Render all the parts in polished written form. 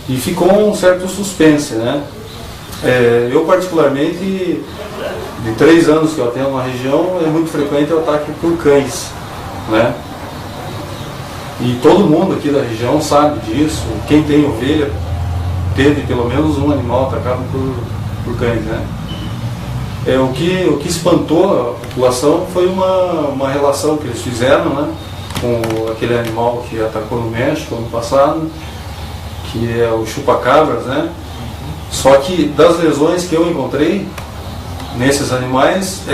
E ficou um certo suspense, né? Eu particularmente, de 3 anos que eu tenho na região, é muito frequente o ataque por cães, né? E todo mundo aqui da região sabe disso. Quem tem ovelha teve pelo menos um animal atacado por cães, né? O que espantou a população foi uma relação que eles fizeram, né, com aquele animal que atacou no México ano passado, que é o chupa-cabras, né? Só que das lesões que eu encontrei nesses animais,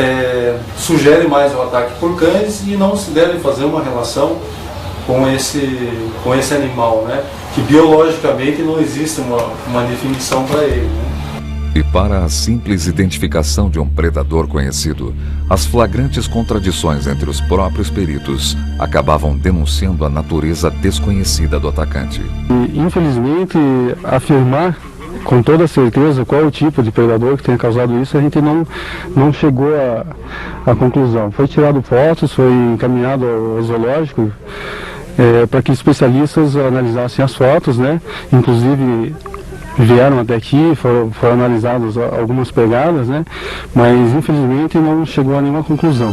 sugere mais o ataque por cães e não se deve fazer uma relação com esse animal, né? Que biologicamente não existe uma definição para ele, né? E para a simples identificação de um predador conhecido, as flagrantes contradições entre os próprios peritos acabavam denunciando a natureza desconhecida do atacante. E, infelizmente, afirmar com toda certeza qual é o tipo de predador que tenha causado isso, a gente não chegou à conclusão. Foi tirado fotos, foi encaminhado ao zoológico para que especialistas analisassem as fotos, né? Inclusive vieram até aqui, foram analisadas algumas pegadas, né? Mas infelizmente não chegou a nenhuma conclusão.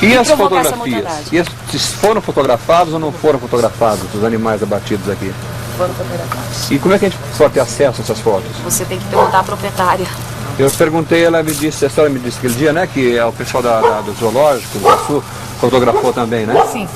E as fotografias? E foram fotografados ou não foram fotografados os animais abatidos aqui? Foram fotografados. E como é que a gente pode ter acesso a essas fotos? Você tem que perguntar à proprietária. Eu perguntei, ela me disse, a senhora me disse aquele dia, né, que o pessoal do zoológico, do Sul, fotografou também, né? Sim.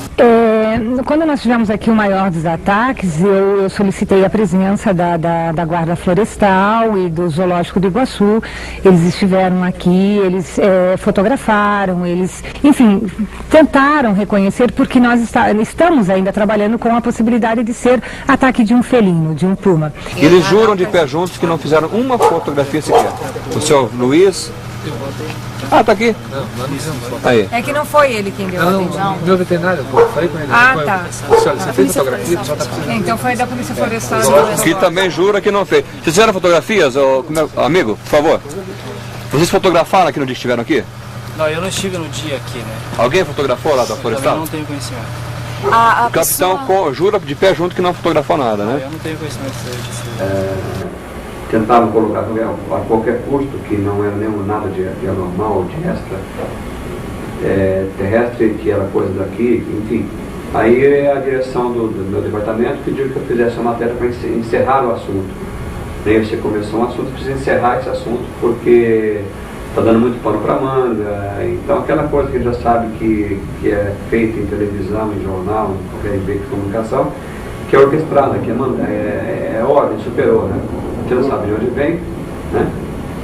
Quando nós tivemos aqui o maior dos ataques, eu solicitei a presença da Guarda Florestal e do Zoológico do Iguaçu. Eles estiveram aqui, eles fotografaram, eles, enfim, tentaram reconhecer, porque nós estamos ainda trabalhando com a possibilidade de ser ataque de um felino, de um puma. Eles juram de pé juntos que não fizeram uma fotografia sequer. O senhor Luiz... Ah, tá aqui. Aí. É que não foi ele quem deu a atenção. Meu veterinário, pô, falei com ele. Tá. Você fez fotografia? Então foi da Polícia Florestal. Que também jura que não fez. Vocês fizeram fotografias, amigo, por favor? Vocês fotografaram aqui no dia que estiveram aqui? Não, eu não estive no dia aqui, né? Alguém fotografou lá da Florestal? Eu não tenho conhecimento. O capitão jura de pé junto que não fotografou nada, né? Eu não tenho conhecimento disso. Tentavam colocar a qualquer custo, que não era nada de anormal, de extra terrestre, que era coisa daqui, enfim. Aí a direção do meu departamento pediu que eu fizesse uma matéria para encerrar o assunto. Daí você começou um assunto, precisa encerrar esse assunto, porque está dando muito pano para manga. Então aquela coisa que a gente já sabe que é feita em televisão, em jornal, em qualquer meio de comunicação, que é orquestrada, que é ordem, superou, né? Você não sabe de onde vem, né?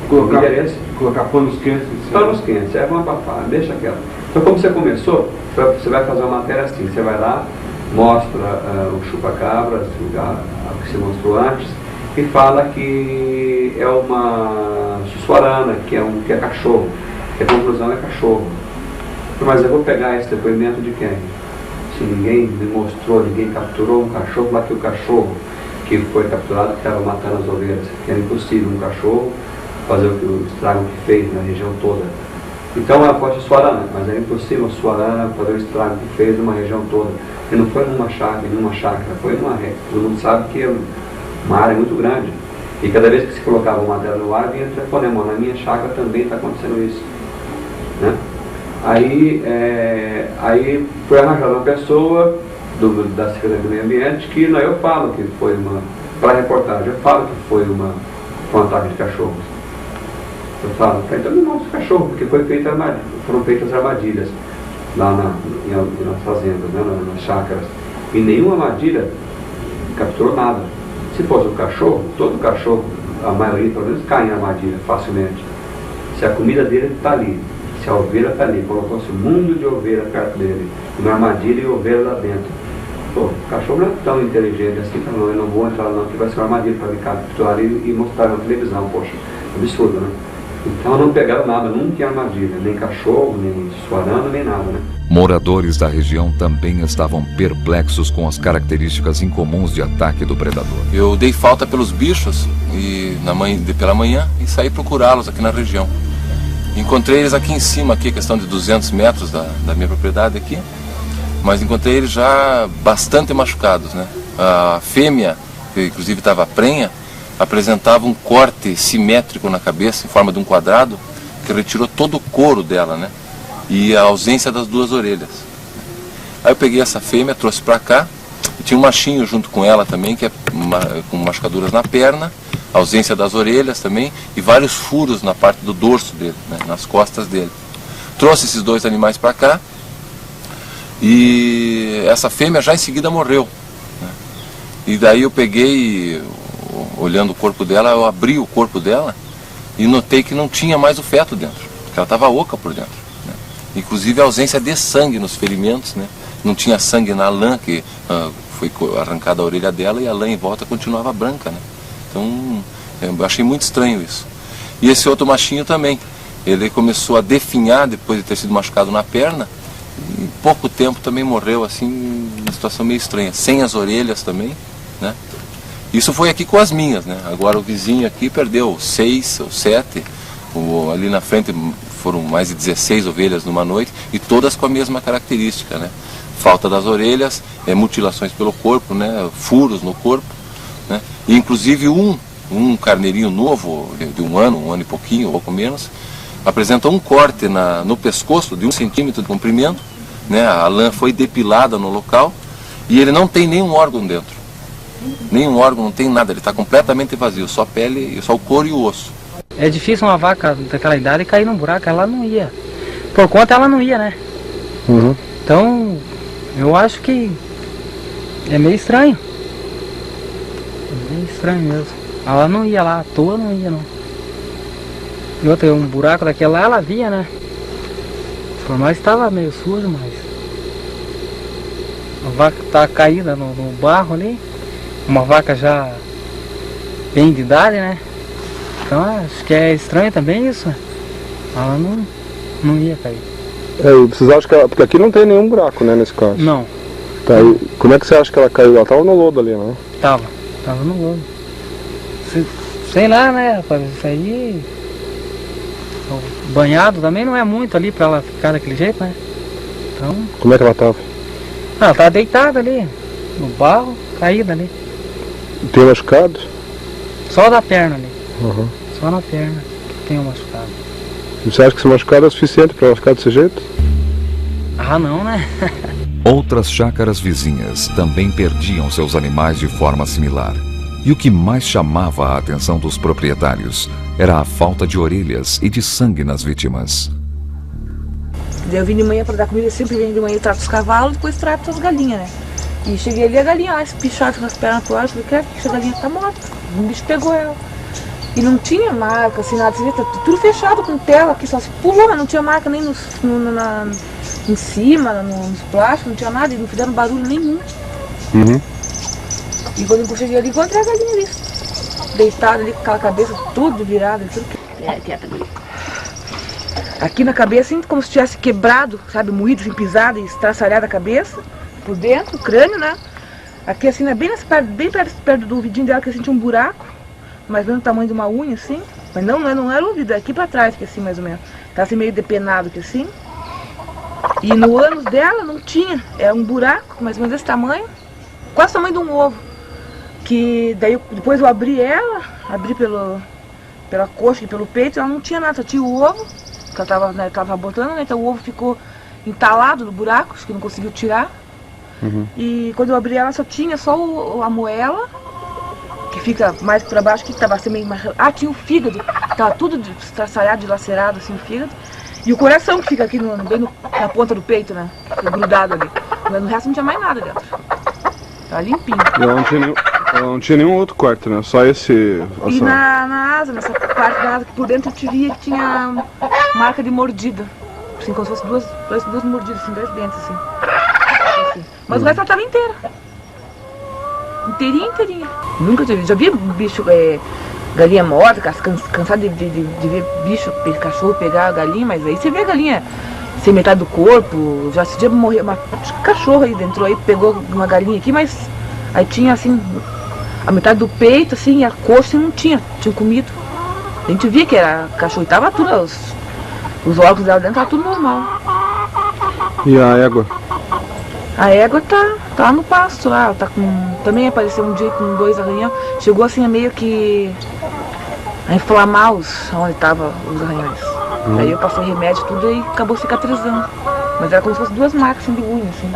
Colocar panos quentes. Panos quentes, vamos papar, deixa aquela. Então, como você começou, você vai fazer uma matéria assim, você vai lá, mostra o chupa-cabras, o que você mostrou antes, e fala que é uma sussuarana, que é cachorro, que a conclusão é cachorro. Mas eu vou pegar esse depoimento de quem? Se ninguém me mostrou, ninguém capturou um cachorro, lá que o cachorro que foi capturado, que estava matando as ovelhas, que era impossível um cachorro fazer o estrago que fez na região toda. Então ela pode ser suarana, mas era impossível a suarana fazer o estrago que fez numa região toda. E não foi numa chácara, foi numa rede. Todo mundo sabe que é uma área muito grande. E cada vez que se colocava uma matéria no ar, vinha telefonema, na minha chácara também está acontecendo isso, né? Aí foi arranjada uma pessoa da Secretaria do Meio Ambiente, que eu falo que foi para a reportagem, eu falo que foi um ataque de cachorros. Eu falo, então não mostra o cachorro, porque foram feitas armadilhas lá nas fazendas, né, nas chácaras. E nenhuma armadilha capturou nada. Se fosse um cachorro, todo cachorro, a maioria pelo menos, cai em armadilha facilmente. Se a comida dele está ali, se a ovelha está ali, colocou-se um mundo de ovelha perto dele, uma armadilha e ovelha lá dentro. Pô, o cachorro não é tão inteligente assim, não, eu não vou entrar lá não, que vai ser uma armadilha para me capturar e mostrar na televisão, poxa, absurdo, né? Então não pegaram nada, nunca em armadilha, nem cachorro, nem suarana, nem nada, né? Moradores da região também estavam perplexos com as características incomuns de ataque do predador. Eu dei falta pelos bichos pela manhã e saí procurá-los aqui na região. Encontrei eles aqui em cima, aqui, questão de 200 metros da minha propriedade aqui, mas encontrei eles já bastante machucados, né? A fêmea, que inclusive estava prenha, apresentava um corte simétrico na cabeça, em forma de um quadrado, que retirou todo o couro dela, né? E a ausência das 2 orelhas. Aí eu peguei essa fêmea, trouxe para cá, e tinha um machinho junto com ela também, que é com machucaduras na perna, ausência das orelhas também, e vários furos na parte do dorso dele, né, nas costas dele. Trouxe esses 2 animais para cá, e essa fêmea já em seguida morreu, né? E daí eu peguei, olhando o corpo dela, eu abri o corpo dela, e notei que não tinha mais o feto dentro, que ela estava oca por dentro, né? Inclusive a ausência de sangue nos ferimentos, né? Não tinha sangue na lã, que foi arrancada a orelha dela, e a lã em volta continuava branca, né? Então, eu achei muito estranho isso. E esse outro machinho também, ele começou a definhar depois de ter sido machucado na perna, e em pouco tempo também morreu, assim, uma situação meio estranha, sem as orelhas também, né? Isso foi aqui com as minhas, né? Agora o vizinho aqui perdeu 6 ou 7, ali na frente foram mais de 16 ovelhas numa noite, e todas com a mesma característica, né? Falta das orelhas, mutilações pelo corpo, né? Furos no corpo, né? E inclusive um carneirinho novo, de um ano e pouquinho, ou pouco menos, apresenta um corte no pescoço de 1 centímetro de comprimento, né? A lã foi depilada no local, e ele não tem nenhum órgão dentro. Nenhum órgão, não tem nada, ele está completamente vazio, só pele, só o couro e o osso. É difícil uma vaca daquela idade cair num buraco, ela não ia. Por conta ela não ia, né? Uhum. Então, eu acho que é meio estranho. É meio estranho mesmo. Ela não ia lá, à toa não ia não. E outra, um buraco daquele lá, ela via, né? Por mais que estava meio sujo, mas... A vaca tá caída no barro ali. Uma vaca já bem de idade, né? Então acho que é estranho também isso. Ela não ia cair. E vocês acham que ela... Porque aqui não tem nenhum buraco, né, nesse caso? Não. Tá, e como é que você acha que ela caiu? Ela tava no lodo ali, né? Tava no lodo. Sei lá, né, rapaz, isso aí... Banhado também não é muito ali pra ela ficar daquele jeito, né? Então... Como é que ela tava? Ela tava deitada ali, no barro, caída ali. Tem machucado? Só da perna ali. Uhum. Só na perna que tem um machucado. E você acha que esse machucado é suficiente para ela ficar desse jeito? Ah, não, né? Outras chácaras vizinhas também perdiam seus animais de forma similar. E o que mais chamava a atenção dos proprietários era a falta de orelhas e de sangue nas vítimas. Eu vim de manhã para dar comida, eu sempre venho de manhã e trato os cavalos, depois trato as galinhas, né? E cheguei ali, a galinha, espichada com as pernas pro ar, falei, que essa galinha tá morta, um bicho pegou ela. E não tinha marca, assim, nada, você vê, tá tudo fechado com tela aqui, só se pulou, mas não tinha marca nem em cima, nos plásticos, não tinha nada, e não fizeram barulho nenhum. Uhum. E quando eu cheguei ali, encontrei a galinha ali, deitada ali com aquela cabeça tudo virada, tudo quieta. Aqui na cabeça, assim, como se tivesse quebrado, sabe, moído, assim, pisado e estraçalhado a cabeça, por dentro, o crânio, né? Aqui, assim, né, bem perto do ouvidinho dela, que assim, tinha um buraco, mais ou menos o tamanho de uma unha, assim, mas não era o ouvido, é aqui pra trás, que assim, mais ou menos. Tá assim, meio depenado, que assim. E no ânus dela não tinha, era um buraco, mais ou menos desse tamanho, quase o tamanho de um ovo. Que daí, depois eu abri ela, pela coxa e pelo peito, ela não tinha nada, só tinha o ovo, que ela tava botando, né? Então o ovo ficou entalado no buraco, acho que não conseguiu tirar. Uhum. E quando eu abri ela só tinha a moela, que fica mais pra baixo, que tava assim meio mais... Ah, tinha o fígado, tava tudo estraçalhado, dilacerado, assim, o fígado. E o coração que fica aqui bem na ponta do peito, né? Grudado ali. Mas no resto não tinha mais nada dentro. Tava limpinho. Ela não tinha nenhum outro corte, né? Só esse... E na asa, nessa parte da asa, que por dentro eu te via que tinha marca de mordida. Assim, como se fosse duas mordidas, assim, 2 dentes, assim. Mas o resto ela tava inteira. Inteirinha. Nunca tive. Já vi bicho, galinha morta, cansado de ver bicho, cachorro pegar a galinha, mas aí você vê a galinha sem metade do corpo. Já esse dia morreu uma cachorro aí dentro, aí pegou uma galinha aqui, mas aí tinha assim, a metade do peito, assim, e a coxa não tinha comido. A gente via que era cachorro e tava tudo, Os óculos dela dentro tá tudo normal. E a égua? A égua tá lá no pasto lá, ela tá com. Também apareceu um dia com 2 arranhões. Chegou assim a meio que a inflamar onde estavam os arranhões. Aí eu passei remédio tudo e acabou cicatrizando. Mas era como se fosse 2 marcas assim, de unha, assim,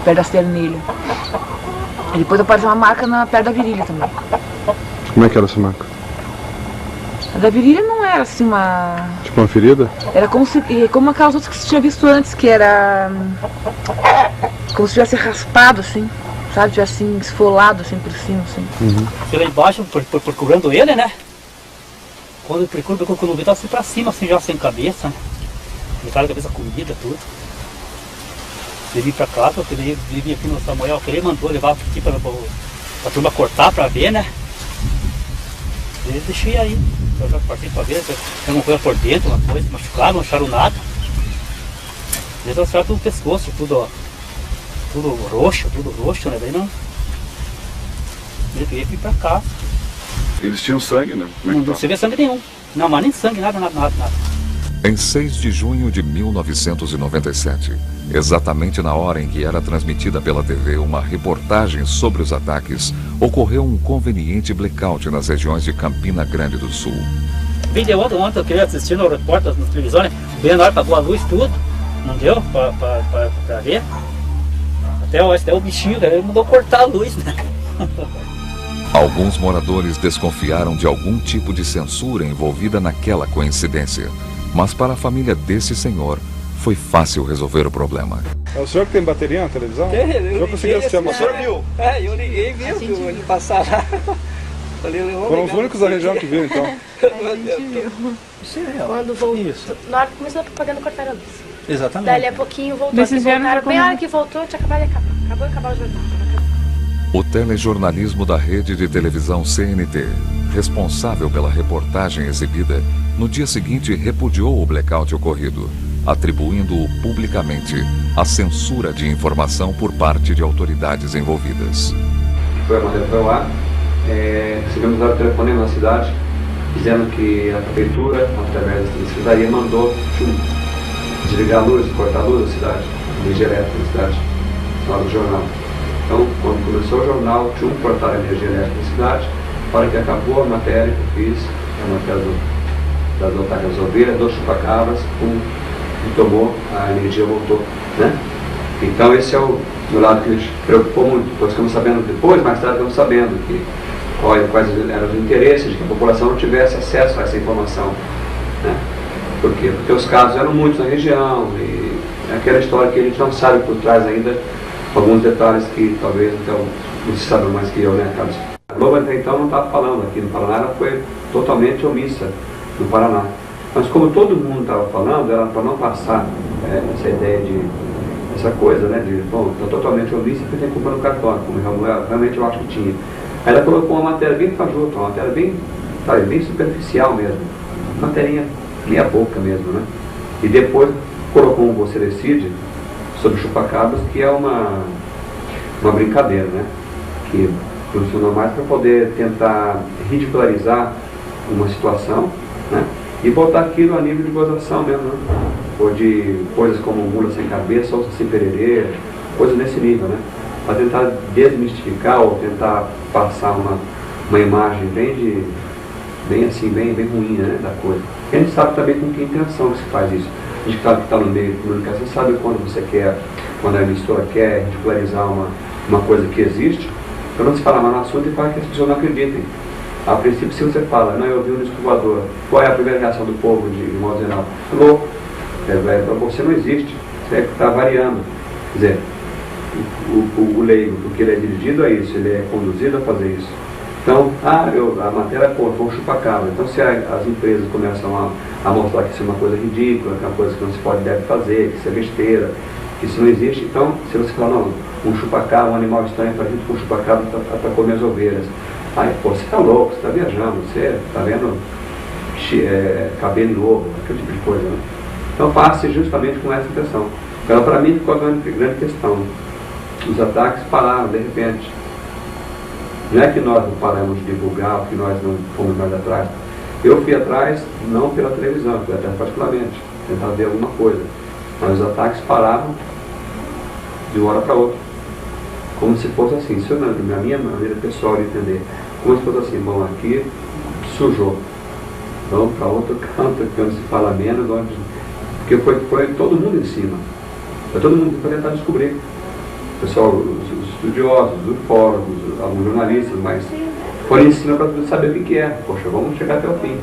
perto da esternilha. E depois apareceu uma marca perto da virilha também. Como é que era essa marca? A da virilha não era assim uma... Tipo uma ferida? Era como aquelas outras que você tinha visto antes, que era como se tivesse raspado assim, sabe? Tivesse assim, esfolado assim por cima, assim. Lá embaixo, procurando ele, né? Quando eu procuro, quando eu vi, tava assim pra cima, assim, já sem cabeça, né? Metade da cabeça comida, tudo. Ele veio pra casa, ele vinha aqui no Samuel, que ele mandou levar aqui pra turma cortar pra ver, né? E deixei aí. Eu já partei pra ver, tem alguma coisa por dentro, uma coisa, machucaram, não acharam nada. Eles acharam tudo o pescoço, tudo roxo, né? Daí não. Ele veio aqui pra cá. Eles tinham sangue, né? Não se vê sangue nenhum. Não, mas nem sangue, nada. Em 6 de junho de 1997, exatamente na hora em que era transmitida pela TV uma reportagem sobre os ataques, ocorreu um conveniente blackout nas regiões de Campina Grande do Sul. Vim de ontem eu queria assistir no repórter, na televisão, né? Bem na hora, apagou a luz, tudo. Não deu pra ver. Até o bichinho, ele mandou cortar a luz, né? Alguns moradores desconfiaram de algum tipo de censura envolvida naquela coincidência. Mas para a família desse senhor, foi fácil resolver o problema. É o senhor que tem bateria na televisão? Tem, o senhor conseguiu assistir a O senhor viu? Eu liguei, viu ele passar lá. Foram os únicos da região que viram, então. Quando voltou, na hora que começou a propaganda, cortaram a luz. Exatamente. Daí a pouquinho voltou. Bem a hora que voltou, tinha acabado de acabar. Acabou de acabar o jornal. O telejornalismo da rede de televisão CNT, responsável pela reportagem exibida, no dia seguinte repudiou o blackout ocorrido, atribuindo-o publicamente à censura de informação por parte de autoridades envolvidas. Foi a matéria para o ar, recebemos um telefonema na cidade, dizendo que a prefeitura, através da secretaria, mandou desligar a luz, cortar a luz da cidade, energia elétrica da cidade, na hora do jornal. Então, quando começou o jornal, cortar a energia elétrica da cidade. Na hora que acabou a matéria que eu fiz, a matéria das ovelhas, dos chupacabras, e tomou, a energia voltou, né? Então esse é o lado que nos preocupou muito. Nós ficamos sabendo depois, mais tarde ficamos sabendo quais eram os interesses de que a população não tivesse acesso a essa informação, né? Por quê? Porque os casos eram muitos na região, e é aquela história que a gente não sabe por trás ainda, alguns detalhes que talvez então vocês sabem mais que eu, né, Carlos? A Globo até então não estava falando aqui no Paraná, ela foi totalmente omissa no Paraná. Mas como todo mundo estava falando, era para não passar essa ideia essa coisa, né, de, bom, está totalmente omissa porque tem culpa no cartório, como realmente eu acho que tinha. Aí ela colocou uma matéria bem fajuta, uma matéria bem superficial mesmo, uma materinha meia boca mesmo, né? E depois colocou um Você Decide sobre chupacabras, que é uma brincadeira, né? Que funcionou mais para poder tentar ridicularizar uma situação, né? E botar aquilo a nível de gozação mesmo, né? Ou de coisas como mula sem cabeça, ou sem pererê, coisas nesse nível, né? Para tentar desmistificar ou tentar passar uma imagem bem ruim, né, da coisa. E a gente sabe também com que intenção que se faz isso. A gente que está no meio de comunicação sabe quando a emissora quer ridicularizar uma coisa que existe, para não se falar mais no assunto e para que as pessoas não acreditem. A princípio, se você fala, não, eu vi um disco voador, qual é a primeira reação do povo de modo geral? Louco. Para você não existe, você está variando. Quer dizer, o leigo, porque ele é dirigido a isso, ele é conduzido a fazer isso. Então, a matéria foi um chupacabra. Então, se as empresas começam a mostrar que isso é uma coisa ridícula, que é uma coisa que não se deve fazer, que isso é besteira, que isso não existe, então, se você falar, não, um chupacabra, um animal estranho, para junto com um chupacabra para comer as ovelhas. Aí, pô, você está louco, você está viajando, você está vendo cabelo em ovo, aquele tipo de coisa, né? Então, passe justamente com essa intenção. Então, para mim, ficou a grande questão. Os ataques pararam, de repente. Não é que nós não paramos de divulgar, que nós não fomos mais atrás. Eu fui atrás, não pela televisão, fui atrás particularmente, tentar ver alguma coisa. Mas os ataques paravam de uma hora para outra. Como se fosse assim, isso na minha maneira pessoal de entender, como se fosse assim, bom, aqui sujou. Vamos para outro canto, que onde se fala menos, porque foi todo mundo em cima. Foi todo mundo para tentar descobrir. O pessoal, os estudiosos, os ufólogos, alguns jornalistas, mas foram em cima para saber o que é. Poxa, vamos chegar até o fim.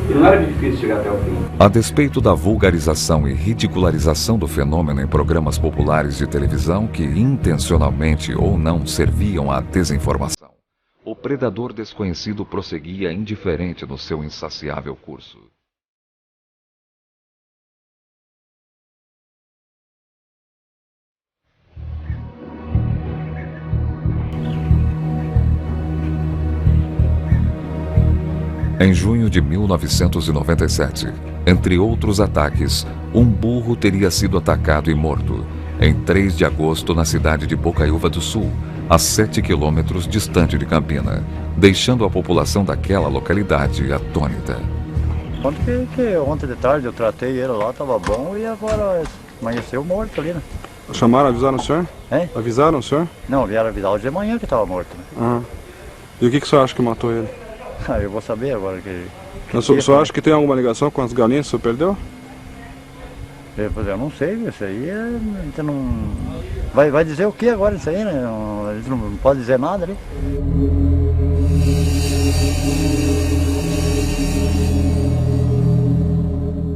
E não era difícil chegar até o fim. A despeito da vulgarização e ridicularização do fenômeno em programas populares de televisão que intencionalmente ou não serviam à desinformação, o predador desconhecido prosseguia indiferente no seu insaciável curso. Em junho de 1997, entre outros ataques, um burro teria sido atacado e morto, em 3 de agosto na cidade de Bocaiúva do Sul, a 7 quilômetros distante de Campina, deixando a população daquela localidade atônita. Ontem de tarde eu tratei ele lá, estava bom, e agora amanheceu morto ali, né? Chamaram, avisaram o senhor? Hein? Avisaram o senhor? Não, vieram avisar hoje de manhã que estava morto. Né? Uhum. E o que o senhor acha que matou ele? Ah, eu vou saber agora que... O senhor acha que tem alguma ligação com as galinhas que o senhor perdeu? Eu não sei, isso aí a gente não... Vai dizer o que agora isso aí, né? A gente não pode dizer nada ali.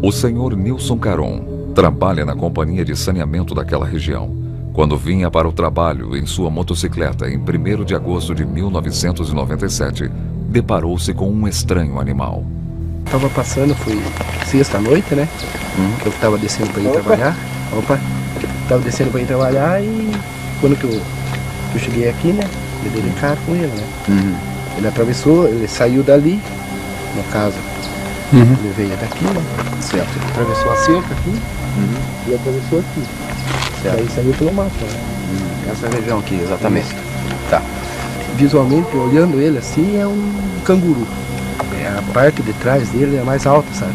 O senhor Nilson Caron trabalha na companhia de saneamento daquela região. Quando vinha para o trabalho em sua motocicleta em 1º de agosto de 1997, deparou-se com um estranho animal. Estava passando, foi sexta-noite, né? Que eu estava descendo para ir trabalhar. Estava descendo para ir trabalhar e quando que eu cheguei aqui, né? Eu dei de cara com ele, né? Ele atravessou, ele saiu dali, no caso, ele veio daqui, né? Certo. Ele atravessou a cerca aqui e atravessou aqui. Certo. Daí saiu pelo mato, né? Essa região aqui, exatamente. Tá. Visualmente, olhando ele assim, é um canguru. A parte de trás dele é mais alta, sabe?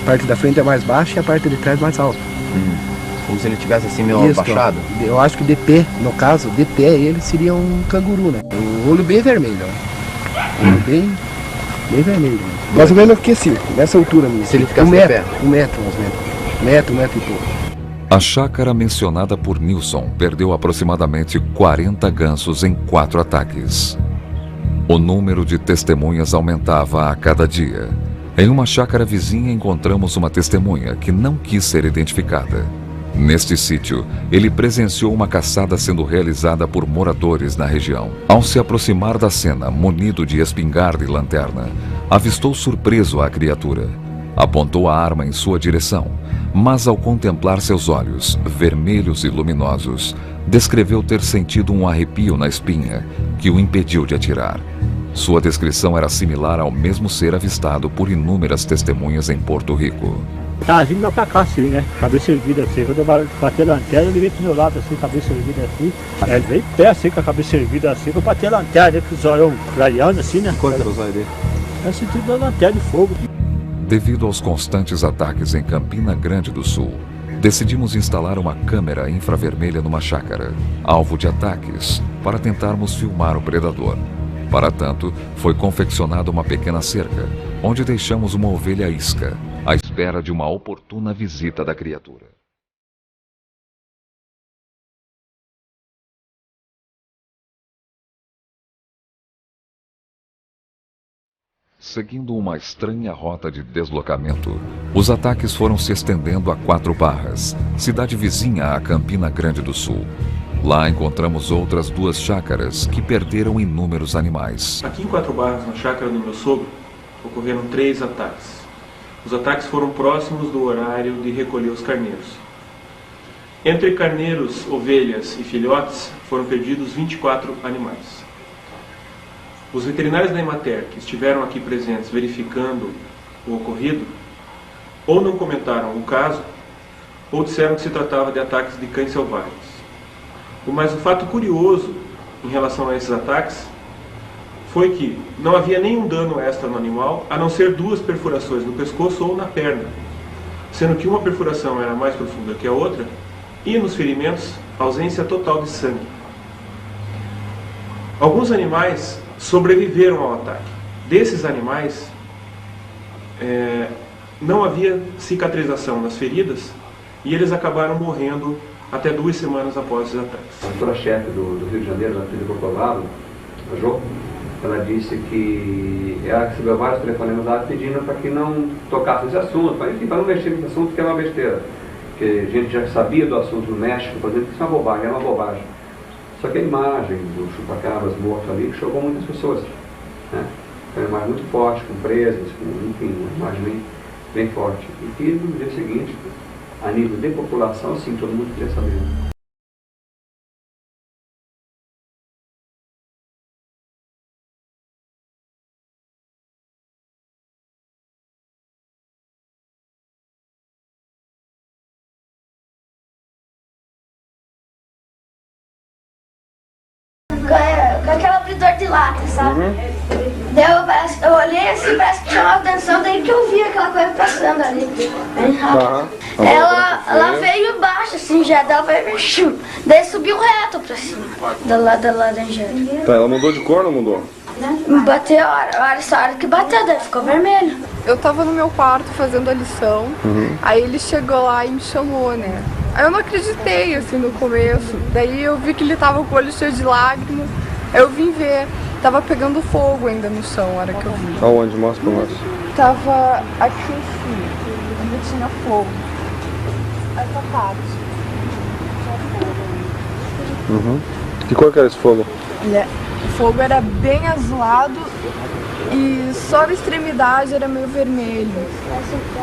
A parte da frente é mais baixa e a parte de trás mais alta. Como se ele tivesse assim meio abaixado? Eu acho que de pé, no caso, de pé ele seria um canguru, né? O olho bem vermelho, né? Olho bem vermelho. Né? Mais ou menos que assim, nessa altura mesmo. Se ele ficasse de pé? 1 metro, mais ou menos. 1 metro e pouco. A chácara mencionada por Nilson perdeu aproximadamente 40 gansos em 4 ataques. O número de testemunhas aumentava a cada dia. Em uma chácara vizinha encontramos uma testemunha que não quis ser identificada. Neste sítio, ele presenciou uma caçada sendo realizada por moradores na região. Ao se aproximar da cena, munido de espingarda e lanterna, avistou surpreso a criatura. Apontou a arma em sua direção, mas ao contemplar seus olhos, vermelhos e luminosos, descreveu ter sentido um arrepio na espinha, que o impediu de atirar. Sua descrição era similar ao mesmo ser avistado por inúmeras testemunhas em Porto Rico. Tá vindo lá pra cá assim, né? Cabeça erguida assim. Quando eu bati a lanterna, ele veio pro meu lado assim, cabeça erguida assim. Ele veio em pé assim, com a cabeça erguida assim. Eu bati a lanterna, com os olhos clareando assim, né? Quanto era os olhos dele? É sentido da lanterna de fogo. Devido aos constantes ataques em Campina Grande do Sul, decidimos instalar uma câmera infravermelha numa chácara, alvo de ataques, para tentarmos filmar o predador. Para tanto, foi confeccionada uma pequena cerca, onde deixamos uma ovelha isca, à espera de uma oportuna visita da criatura. Seguindo uma estranha rota de deslocamento, os ataques foram se estendendo a 4 Barras, cidade vizinha a Campina Grande do Sul. Lá encontramos outras 2 chácaras que perderam inúmeros animais. Aqui em 4 Barras, na chácara do meu sogro, ocorreram 3 ataques. Os ataques foram próximos do horário de recolher os carneiros. Entre carneiros, ovelhas e filhotes, foram perdidos 24 animais. Os veterinários da Emater, que estiveram aqui presentes verificando o ocorrido, ou não comentaram o caso, ou disseram que se tratava de ataques de cães selvagens. Mas o fato curioso em relação a esses ataques foi que não havia nenhum dano extra no animal, a não ser 2 perfurações no pescoço ou na perna, sendo que uma perfuração era mais profunda que a outra, e nos ferimentos, ausência total de sangue. Alguns animais sobreviveram ao ataque. Desses animais, não havia cicatrização nas feridas e eles acabaram morrendo até 2 semanas após os ataques. A doutora-chefe do Rio de Janeiro, na Filha do Colorado, a Jo, ela disse que ela recebeu vários telefonemas lá pedindo para que não tocasse esse assunto, para não mexer nesse assunto, que é uma besteira. Que a gente já sabia do assunto no México, por exemplo, que isso é uma bobagem, é uma bobagem. Só que a imagem do chupacabras morto ali chocou muitas pessoas. Né? Foi uma imagem muito forte, com presas, enfim, uma imagem bem forte. E que no dia seguinte, a nível de população, sim, todo mundo queria saber. Com aquela abridor de lata, sabe? Daí eu olhei assim, parece que chamou a atenção, daí que eu vi aquela coisa passando ali. Bem rápido. Ela veio baixo assim já, daí ela veio, daí subiu reto pra cima, do lado da laranjeira. Tá, ela mudou de cor ou não mudou? Bateu essa hora que bateu, daí ficou vermelho. Eu tava no meu quarto fazendo a lição, aí ele chegou lá e me chamou, né? Aí eu não acreditei, assim, no começo. Daí eu vi que ele tava com o olho cheio de lágrimas. Aí eu vim ver. Tava pegando fogo ainda no chão, na hora que eu vi. Aonde? Mostra pra nós. Tava aqui em cima, onde tinha fogo. Essa parte. Que cor que era esse fogo? O fogo era bem azulado e só na extremidade era meio vermelho.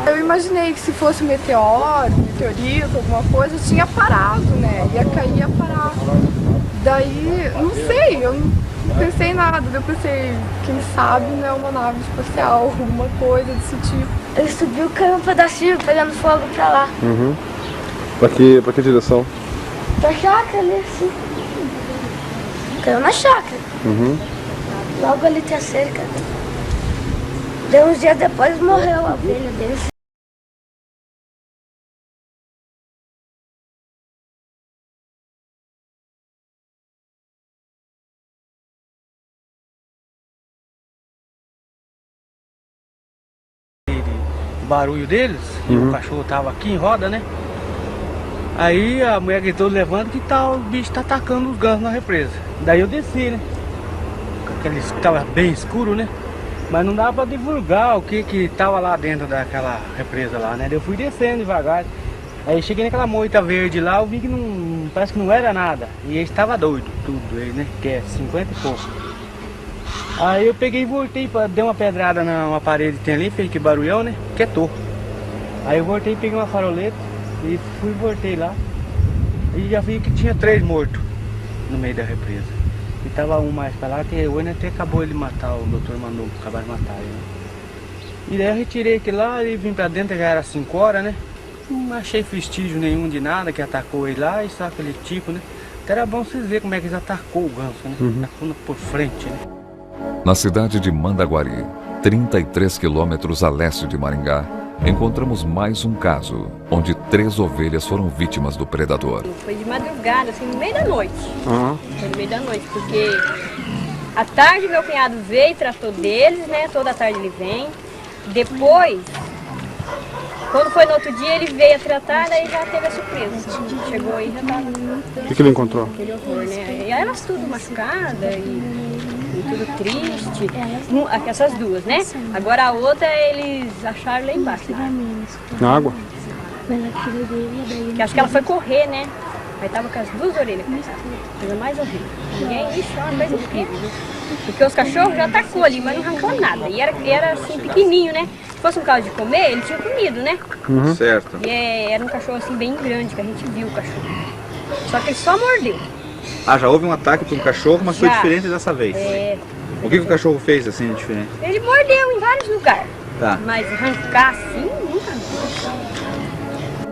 Eu imaginei que se fosse um meteoro, meteorito, alguma coisa, tinha parado, né? Ia cair, ia parar. Daí, não sei, eu não pensei em nada. Eu pensei, quem sabe não é uma nave espacial, alguma coisa desse tipo. Ele subiu, caiu um pedacinho pegando fogo pra lá. Pra que direção? Pra chácara ali, assim. Caiu na chácara. Logo ali tem a cerca. Deu uns dias depois morreu a ovelha dele. O barulho deles, e o cachorro tava aqui em roda, né? Aí a mulher gritou, levanta que tá, o bicho tá atacando os gansos na represa. Daí eu desci, né? Aqueles que tava bem escuro, né? Mas não dava pra divulgar o que tava lá dentro daquela represa lá, né? Daí eu fui descendo devagar. Aí cheguei naquela moita verde lá, eu vi que não, parece que não era nada. E ele estava doido, tudo, ele, né? Que é 50 e pouco. Aí eu peguei e voltei, dei uma pedrada numa parede que tem ali, fez que barulhão, né? Quietou. Aí eu voltei, peguei uma faroleta e voltei lá. E já vi que tinha 3 mortos no meio da represa. E tava um mais pra lá, que hoje até acabou ele matar, o doutor mandou acabar de matar ele. E daí eu retirei aquele lá e vim pra dentro, já era 5 horas, né? Não achei vestígio nenhum de nada que atacou ele lá, e só aquele tipo, né? Então era bom vocês verem como é que eles atacou o ganso, né? Atacou por frente, né? Na cidade de Mandaguari, 33 quilômetros a leste de Maringá, encontramos mais um caso, onde 3 ovelhas foram vítimas do predador. Foi de madrugada, assim, no meio da noite. Foi no meio da noite, porque à tarde meu cunhado veio e tratou deles, né? Toda tarde ele vem. Depois, quando foi no outro dia, ele veio a tratar, daí já teve a surpresa. Chegou aí e já tava... O que ele encontrou? Aquele horror, né? E elas tudo machucadas e tudo triste. Essas duas, né? Agora a outra eles acharam lá embaixo. Na água? Que acho que ela foi correr, né? Aí tava com as 2 orelhas. Coisa mais horrível. Ninguém, isso é uma coisa incrível, viu? Porque os cachorros já atacou ali, mas não arrancou nada. E era assim, pequenininho, né? Se fosse um caso de comer, ele tinha comido, né? Certo. E era um cachorro assim bem grande, que a gente viu o cachorro. Só que ele só mordeu. Ah, já houve um ataque por um cachorro, mas foi Já. diferente dessa vez. O que o cachorro fez assim diferente? Ele mordeu em vários lugares. Tá. Mas arrancar assim, nunca.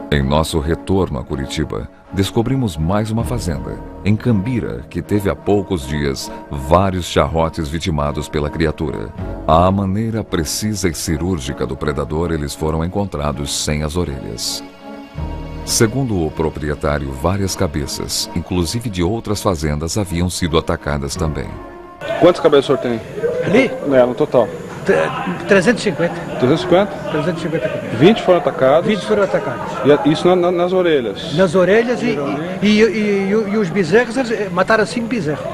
Em nosso retorno a Curitiba, descobrimos mais uma fazenda, em Cambira, que teve há poucos dias vários charrotes vitimados pela criatura. À maneira precisa e cirúrgica do predador, eles foram encontrados sem as orelhas. Segundo o proprietário, várias cabeças, inclusive de outras fazendas, haviam sido atacadas também. Quantas cabeças o senhor tem? Ali? No total. 350. 350? 350 cabeças. 20 foram atacados? 20 foram atacados. E isso nas orelhas? Nas orelhas e os bezerros, eles mataram 5 bezerros.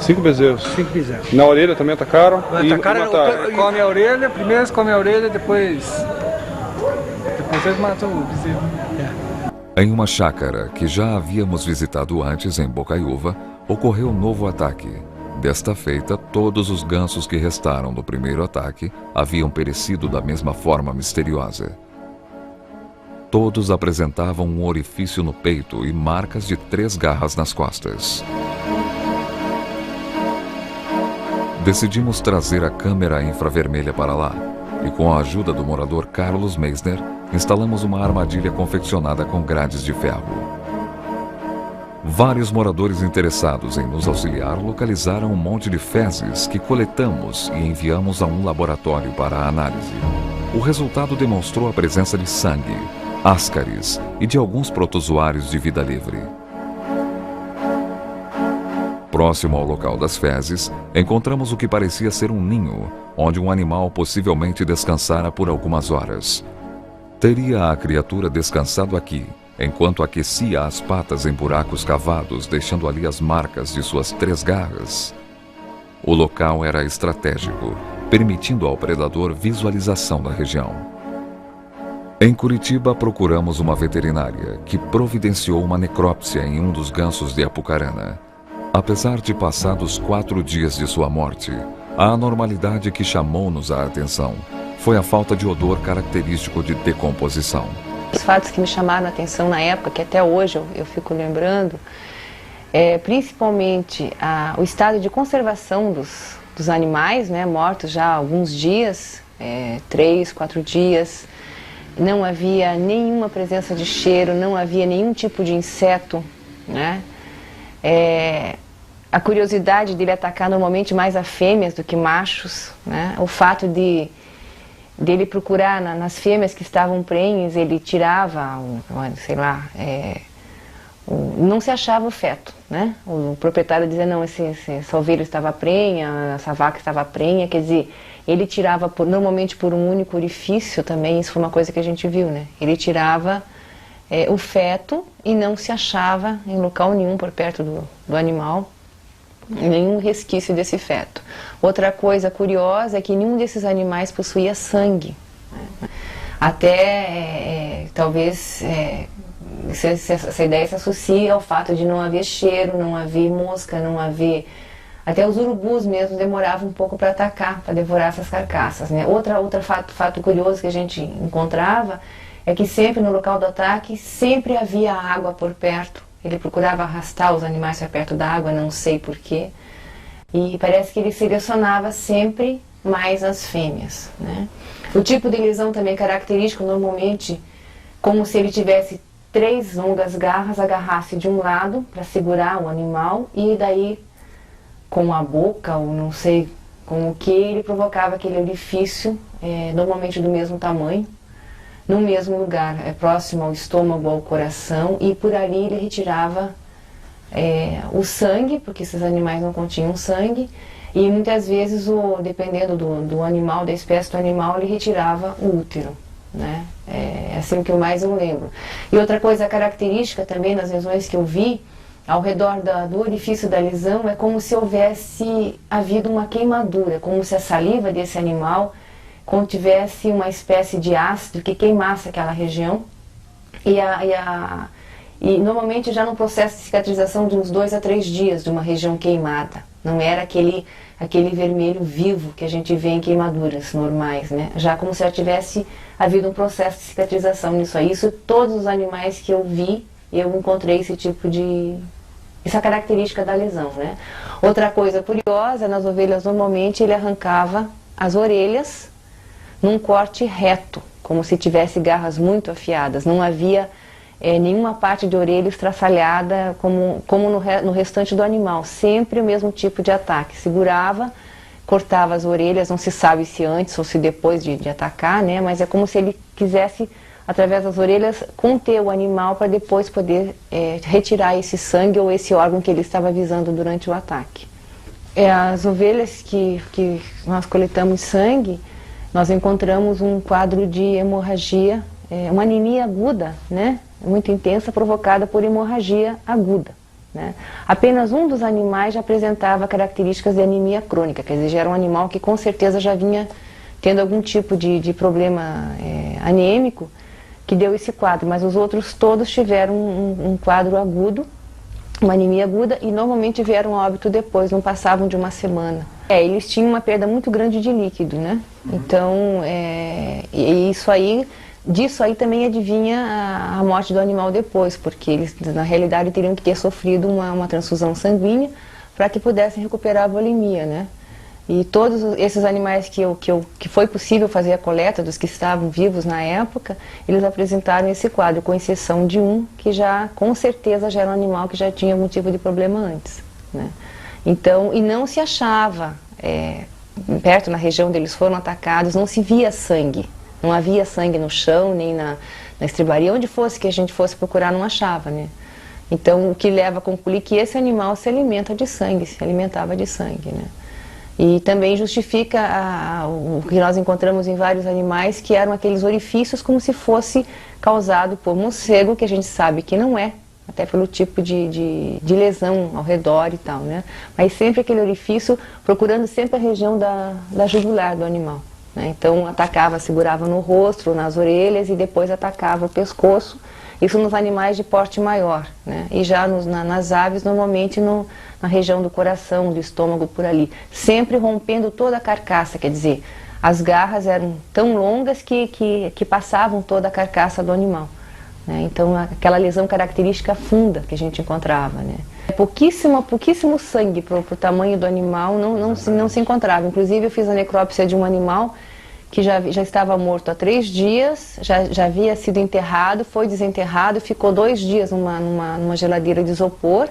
5 bezerros? 5 bezerros. Na orelha também atacaram? Atacaram, e mataram? Come a orelha, primeiro eles comem a orelha, depois eles matam o bezerro. Em uma chácara que já havíamos visitado antes em Bocaiúva, ocorreu um novo ataque. Desta feita, todos os gansos que restaram do primeiro ataque haviam perecido da mesma forma misteriosa. Todos apresentavam um orifício no peito e marcas de 3 garras nas costas. Decidimos trazer a câmera infravermelha para lá e, com a ajuda do morador Carlos Meisner, instalamos uma armadilha confeccionada com grades de ferro. Vários moradores interessados em nos auxiliar localizaram um monte de fezes que coletamos e enviamos a um laboratório para a análise. O resultado demonstrou a presença de sangue, ascaris e de alguns protozoários de vida livre. Próximo ao local das fezes, encontramos o que parecia ser um ninho, onde um animal possivelmente descansara por algumas horas. Teria a criatura descansado aqui, enquanto aquecia as patas em buracos cavados, deixando ali as marcas de suas 3 garras. O local era estratégico, permitindo ao predador visualização da região. Em Curitiba, procuramos uma veterinária, que providenciou uma necrópsia em um dos gansos de Apucarana. Apesar de passados 4 dias de sua morte, a anormalidade que chamou-nos a atenção foi a falta de odor característico de decomposição. Os fatos que me chamaram a atenção na época, que até hoje eu fico lembrando, principalmente o estado de conservação dos animais, né, mortos já há alguns dias, 3, 4 dias. Não havia nenhuma presença de cheiro, não havia nenhum tipo de inseto, né? A curiosidade dele atacar normalmente mais as fêmeas do que machos, né? O fato dele procurar nas fêmeas que estavam prenhes, ele tirava, sei lá, não se achava o feto, né? O proprietário dizia, não, essa ovelha estava prenha, essa vaca estava prenha, quer dizer, ele tirava normalmente por um único orifício também, isso foi uma coisa que a gente viu, né? Ele tirava o feto e não se achava em local nenhum por perto do animal, nenhum resquício desse feto. Outra coisa curiosa é que nenhum desses animais possuía sangue. Até, talvez, essa ideia se associe ao fato de não haver cheiro, não haver mosca, não haver... Até os urubus mesmo demoravam um pouco para atacar, para devorar essas carcaças, né? Outro fato curioso que a gente encontrava é que sempre no local do ataque, sempre havia água por perto. Ele procurava arrastar os animais para perto da água, não sei porquê. E parece que ele selecionava sempre mais as fêmeas, né? O tipo de lesão também característico, normalmente, como se ele tivesse 3 longas garras, agarrasse de um lado para segurar o animal e daí, com a boca, ou não sei com o que, ele provocava aquele orifício, normalmente do mesmo tamanho, no mesmo lugar, próximo ao estômago, ao coração, e por ali ele retirava o sangue, porque esses animais não continham sangue, e muitas vezes, dependendo do animal, da espécie do animal, ele retirava o útero, né? É assim que eu mais lembro. E outra coisa característica também nas lesões que eu vi, ao redor do orifício da lesão, é como se houvesse havido uma queimadura, como se a saliva desse animal contivesse uma espécie de ácido que queimasse aquela região e normalmente já no processo de cicatrização de uns 2 a 3 dias de uma região queimada. Não era aquele vermelho vivo que a gente vê em queimaduras normais, né? Já como se já tivesse havido um processo de cicatrização nisso aí. Isso, todos os animais que eu vi, eu encontrei essa característica da lesão, né? Outra coisa curiosa, nas ovelhas normalmente ele arrancava as orelhas num corte reto, como se tivesse garras muito afiadas. Não havia nenhuma parte de orelha estraçalhada como no restante do animal. Sempre o mesmo tipo de ataque. Segurava, cortava as orelhas, não se sabe se antes ou se depois de atacar, né? Mas é como se ele quisesse, através das orelhas, conter o animal para depois poder retirar esse sangue ou esse órgão que ele estava visando durante o ataque. As ovelhas que nós coletamos sangue, nós encontramos um quadro de hemorragia, uma anemia aguda, né? Muito intensa, provocada por hemorragia aguda, né? Apenas um dos animais já apresentava características de anemia crônica, quer dizer, já era um animal que com certeza já vinha tendo algum tipo de problema anêmico que deu esse quadro, mas os outros todos tiveram um quadro agudo, uma anemia aguda, e normalmente vieram a óbito depois, não passavam de uma semana. Eles tinham uma perda muito grande de líquido, né? Então, disso aí também adivinha a morte do animal depois, porque eles, na realidade, teriam que ter sofrido uma transfusão sanguínea para que pudessem recuperar a volemia, né? E todos esses animais que foi possível fazer a coleta, dos que estavam vivos na época, eles apresentaram esse quadro, com exceção de um, que já, com certeza, já era um animal que já tinha algum tipo de problema antes, né? Então, e não se achava, perto na região onde eles foram atacados, não se via sangue. Não havia sangue no chão, nem na estribaria. Onde fosse que a gente fosse procurar, não achava, né? Então, o que leva a concluir que esse animal se alimenta de sangue, se alimentava de sangue, né? E também justifica o que nós encontramos em vários animais, que eram aqueles orifícios como se fosse causado por morcego, que a gente sabe que não é, até pelo tipo de lesão ao redor e tal, né? Mas sempre aquele orifício, procurando sempre a região da jugular do animal, né? Então atacava, segurava no rosto, nas orelhas e depois atacava o pescoço. Isso nos animais de porte maior, né? E já nas aves, normalmente na região do coração, do estômago, por ali. Sempre rompendo toda a carcaça, quer dizer, as garras eram tão longas que passavam toda a carcaça do animal, né? Então aquela lesão característica funda que a gente encontrava, né? Pouquíssimo sangue para o tamanho do animal não se encontrava. Inclusive eu fiz a necrópsia de um animal que já estava morto há 3 dias, já havia sido enterrado, foi desenterrado, ficou 2 dias numa geladeira de isopor,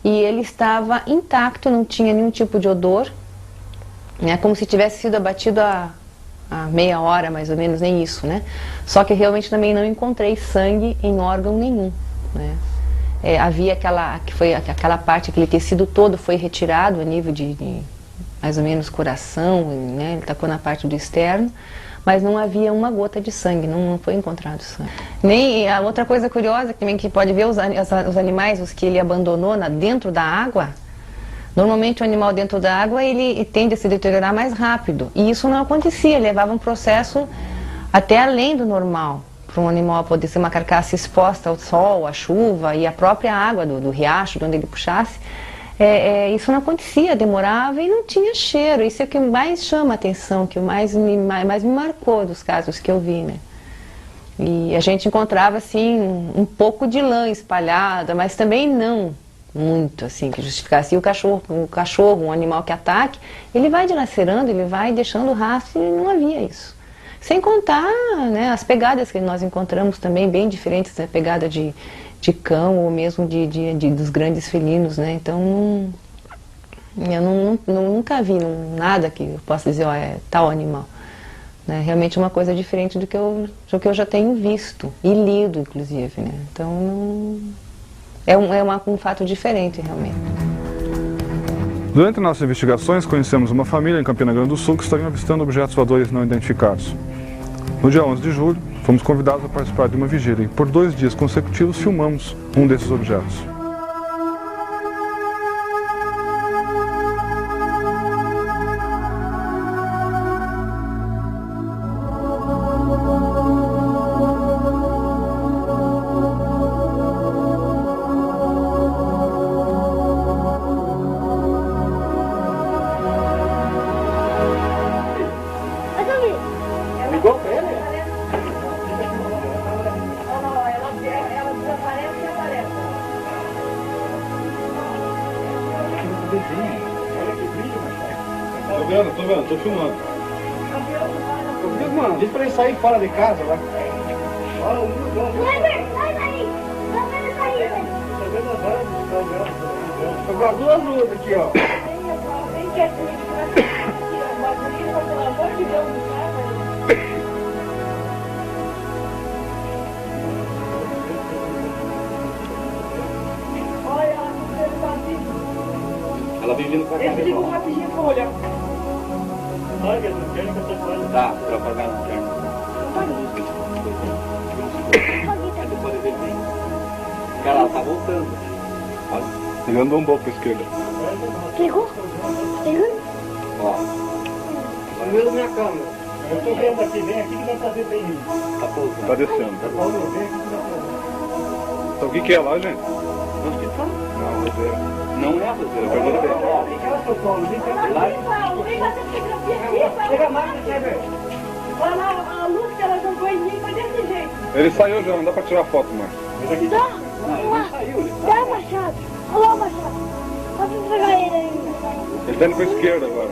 e ele estava intacto, não tinha nenhum tipo de odor, né, como se tivesse sido abatido há meia hora, mais ou menos, nem isso, né? Só que realmente também não encontrei sangue em órgão nenhum, né? Havia aquela parte, aquele tecido todo foi retirado a nível de mais ou menos coração, né? Ele tacou na parte do externo, mas não havia uma gota de sangue, não foi encontrado sangue. Nem a outra coisa curiosa também que pode ver os animais, os que ele abandonou dentro da água. Normalmente o animal dentro da água ele tende a se deteriorar mais rápido, e isso não acontecia, levava um processo até além do normal, para um animal poder ser uma carcaça exposta ao sol, à chuva e à própria água do riacho, de onde ele puxasse. Isso não acontecia, demorava e não tinha cheiro. Isso é o que mais chama a atenção, que mais me marcou dos casos que eu vi, né? E a gente encontrava assim um pouco de lã espalhada, mas também não muito assim que justificasse. E o cachorro, um animal que ataque, ele vai dilacerando, ele vai deixando rastro, e não havia isso. Sem contar, né, as pegadas que nós encontramos também bem diferentes da pegada de cão ou mesmo dos grandes felinos, né? Então eu nunca vi nada que eu possa dizer, é tal animal, né? Realmente é uma coisa diferente do que eu já tenho visto e lido, inclusive, né? Então é um fato diferente, realmente. Durante nossas investigações, conhecemos uma família em Campina Grande do Sul que estaria avistando objetos voadores não identificados. No dia 11 de julho, fomos convidados a participar de uma vigília e por 2 dias consecutivos filmamos um desses objetos. Ligou pra ele? Tô vendo, tô filmando. Viu, mano? Diz pra ele sair fora de casa lá. Sai daí! Não vai sair, velho! Eu guardo duas luzes aqui, ó. Pelo amor de Deus, Ela vem vindo pra cá. Esse liga rapidinho pra olhar. Olha, não quero que eu tô falando. Tá, pra apagar a lanterna. Cara, ela tá voltando. Ele um pouco pra esquerda. Pegou? Pegou? Ó. Tá vendo minha câmera? Eu tô vendo aqui, vem aqui que vai fazer bem isso. Tá pousando. Tá descendo. Vem aqui que vai fazer. Então o que é lá, gente? Onde que tá? Não, roseira. Não é a roseira, é a verdadeira. Vem cá, seu Paulo, vem cá. Paulo, vem fazer fotografia aqui, Paulo. Chega mais, você vê. Olha lá, a luz que ela jogou em mim foi desse jeito. Ele saiu já, não dá pra tirar foto mais. Dá, vamos lá. Dá, Machado. Olha lá, Machado. Pode entregar ele ainda. Ele tá indo pra esquerda agora.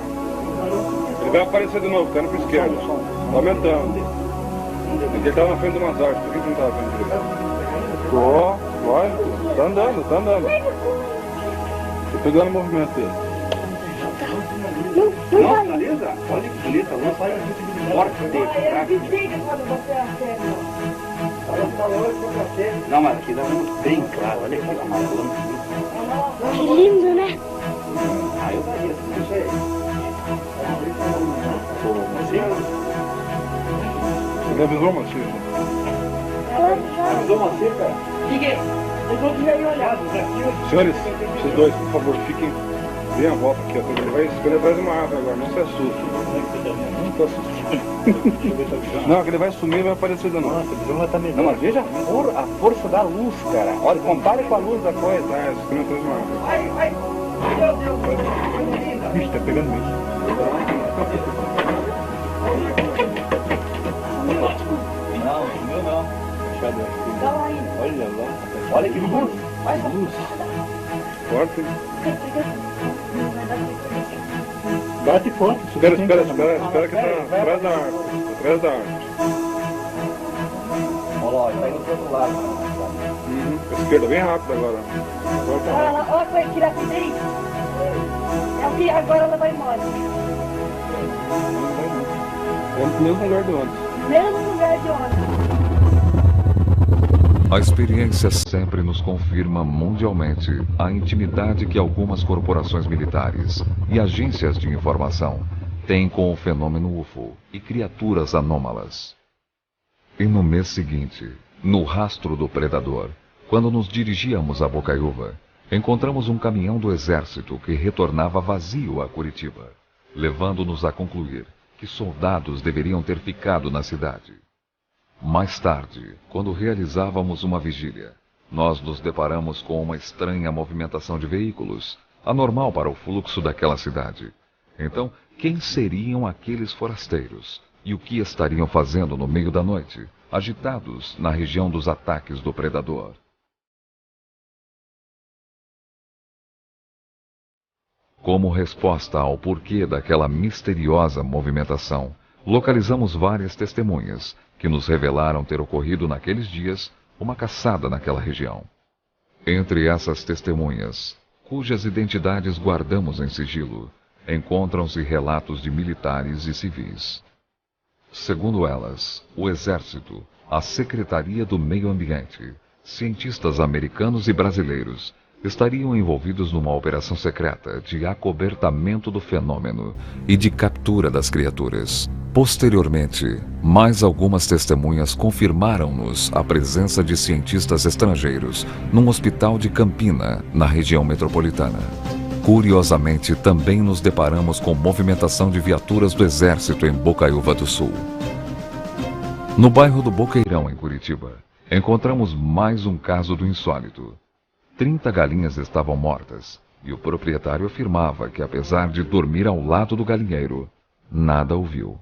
Ele vai aparecer de novo, tá indo pra esquerda. Tá aumentando. Ele tava na frente de umas árvores, por que não tava vendo direito? Tô, lógico. Tá andando, tá andando. Tô pegando o movimento dele. Nossa, beleza? Olha que bonita a luz. Forte dele. Não, mas aqui dá uma luz bem clara. Olha aqui, amarelando. Que lindo, né? Ah, eu daria, não sei. Ele avisou uma cifra. Avisou uma cifra? Fiquei. Eu vou vir aí olhar. Senhores, vocês dois, por favor, fiquem bem à volta aqui. Ele vai escolher atrás de uma árvore agora, não se assuste. Não se assuste. Não, que ele vai sumir e vai aparecer de novo. Não, mas veja a força da luz, cara. Olha, compare com a luz da coisa. Ah, escolheu atrás de uma árvore. Vai, vai. Meu Deus. Ixi, tá pegando mesmo. Não, o meu não. Fechado aqui. Olha lá. Olha que luz. Mais luz. Forte. Bate forte. Espera que tá atrás da árvore. Atrás da árvore. Olha lá, ele tá indo pro outro lado. A esquerda bem rápido agora. Olha que rapidez. É o que agora ela vai embora. É no mesmo lugar do antes. Mesmo lugar de ontem. A experiência sempre nos confirma mundialmente a intimidade que algumas corporações militares e agências de informação têm com o fenômeno UFO e criaturas anômalas. E no mês seguinte, no rastro do predador, quando nos dirigíamos a Bocaiúva, encontramos um caminhão do exército que retornava vazio a Curitiba, levando-nos a concluir que soldados deveriam ter ficado na cidade. Mais tarde, quando realizávamos uma vigília, nós nos deparamos com uma estranha movimentação de veículos, anormal para o fluxo daquela cidade. Então, quem seriam aqueles forasteiros? E o que estariam fazendo no meio da noite, agitados na região dos ataques do predador? Como resposta ao porquê daquela misteriosa movimentação, localizamos várias testemunhas que nos revelaram ter ocorrido naqueles dias uma caçada naquela região. Entre essas testemunhas, cujas identidades guardamos em sigilo, encontram-se relatos de militares e civis. Segundo elas, o Exército, a Secretaria do Meio Ambiente, cientistas americanos e brasileiros estariam envolvidos numa operação secreta de acobertamento do fenômeno e de captura das criaturas. Posteriormente, mais algumas testemunhas confirmaram-nos a presença de cientistas estrangeiros num hospital de Campina, na região metropolitana. Curiosamente, também nos deparamos com movimentação de viaturas do Exército em Bocaiúva do Sul. No bairro do Boqueirão, em Curitiba, encontramos mais um caso do insólito. 30 galinhas estavam mortas, e o proprietário afirmava que, apesar de dormir ao lado do galinheiro, nada ouviu.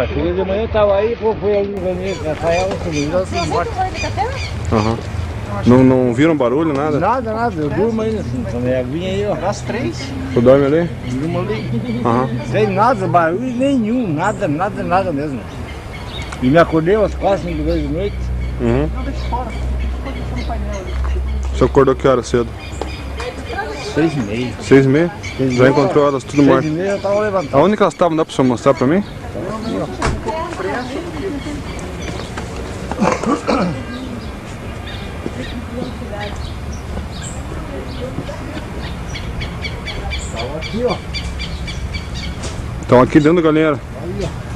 Cheguei de manhã, eu tava aí, fui ali no galinheiro, Rafael, sumiu, assim, morto. Você de café? Aham. Não viram barulho, nada? Nada, eu durmo ainda assim. Tomei aguinha aí, ó. Das 3. Tu dorme ali? Durmo ali. Aham. Sem nada, barulho nenhum, nada mesmo. E me acordei umas 4, 5 vezes de noite. Uhum. Não, deixa fora. Deixa no painel ali. Você acordou que hora cedo? 6h30. 6h30? Já encontrou elas tudo mortas? 6h30 eu tava levantado. Aonde que elas estavam? Dá pra você mostrar pra mim? Aqui, ó. Estão aqui dentro do galinheiro. Aí, ó.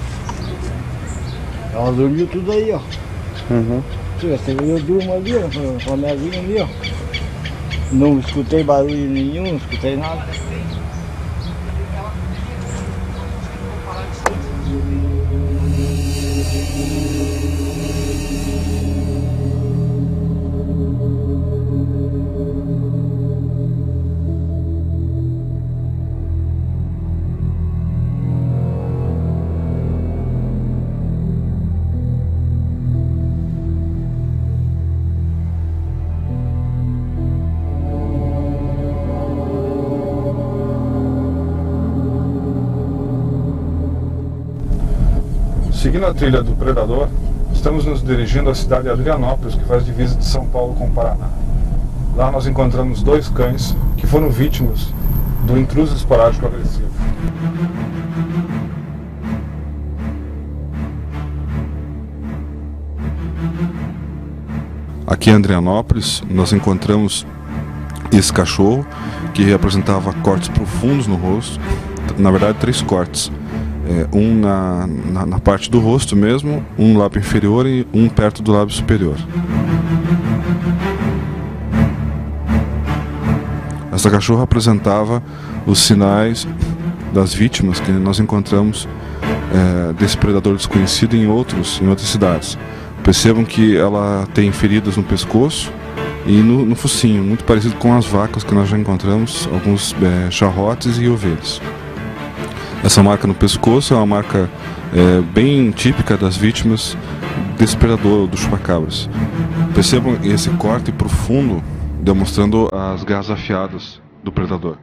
Ela dormiu tudo aí, ó. Uhum. Eu durmo ali, ó, com a minha aguinha ali, ó. Não escutei barulho nenhum, não escutei nada. Seguindo a trilha do Predador, estamos nos dirigindo à cidade de Adrianópolis, que faz divisa de São Paulo com o Paraná. Lá nós encontramos 2 cães que foram vítimas do intruso esporádico agressivo. Aqui em Adrianópolis nós encontramos esse cachorro que apresentava cortes profundos no rosto, na verdade 3 cortes. Um na parte do rosto mesmo, um no lábio inferior e um perto do lábio superior. Essa cachorra apresentava os sinais das vítimas que nós encontramos desse predador desconhecido em outras cidades. Percebam que ela tem feridas no pescoço e no focinho, muito parecido com as vacas que nós já encontramos, alguns charrotes e ovelhas. Essa marca no pescoço é uma marca bem típica das vítimas desse predador do chupacabras. Percebam esse corte profundo, demonstrando as garras afiadas do predador.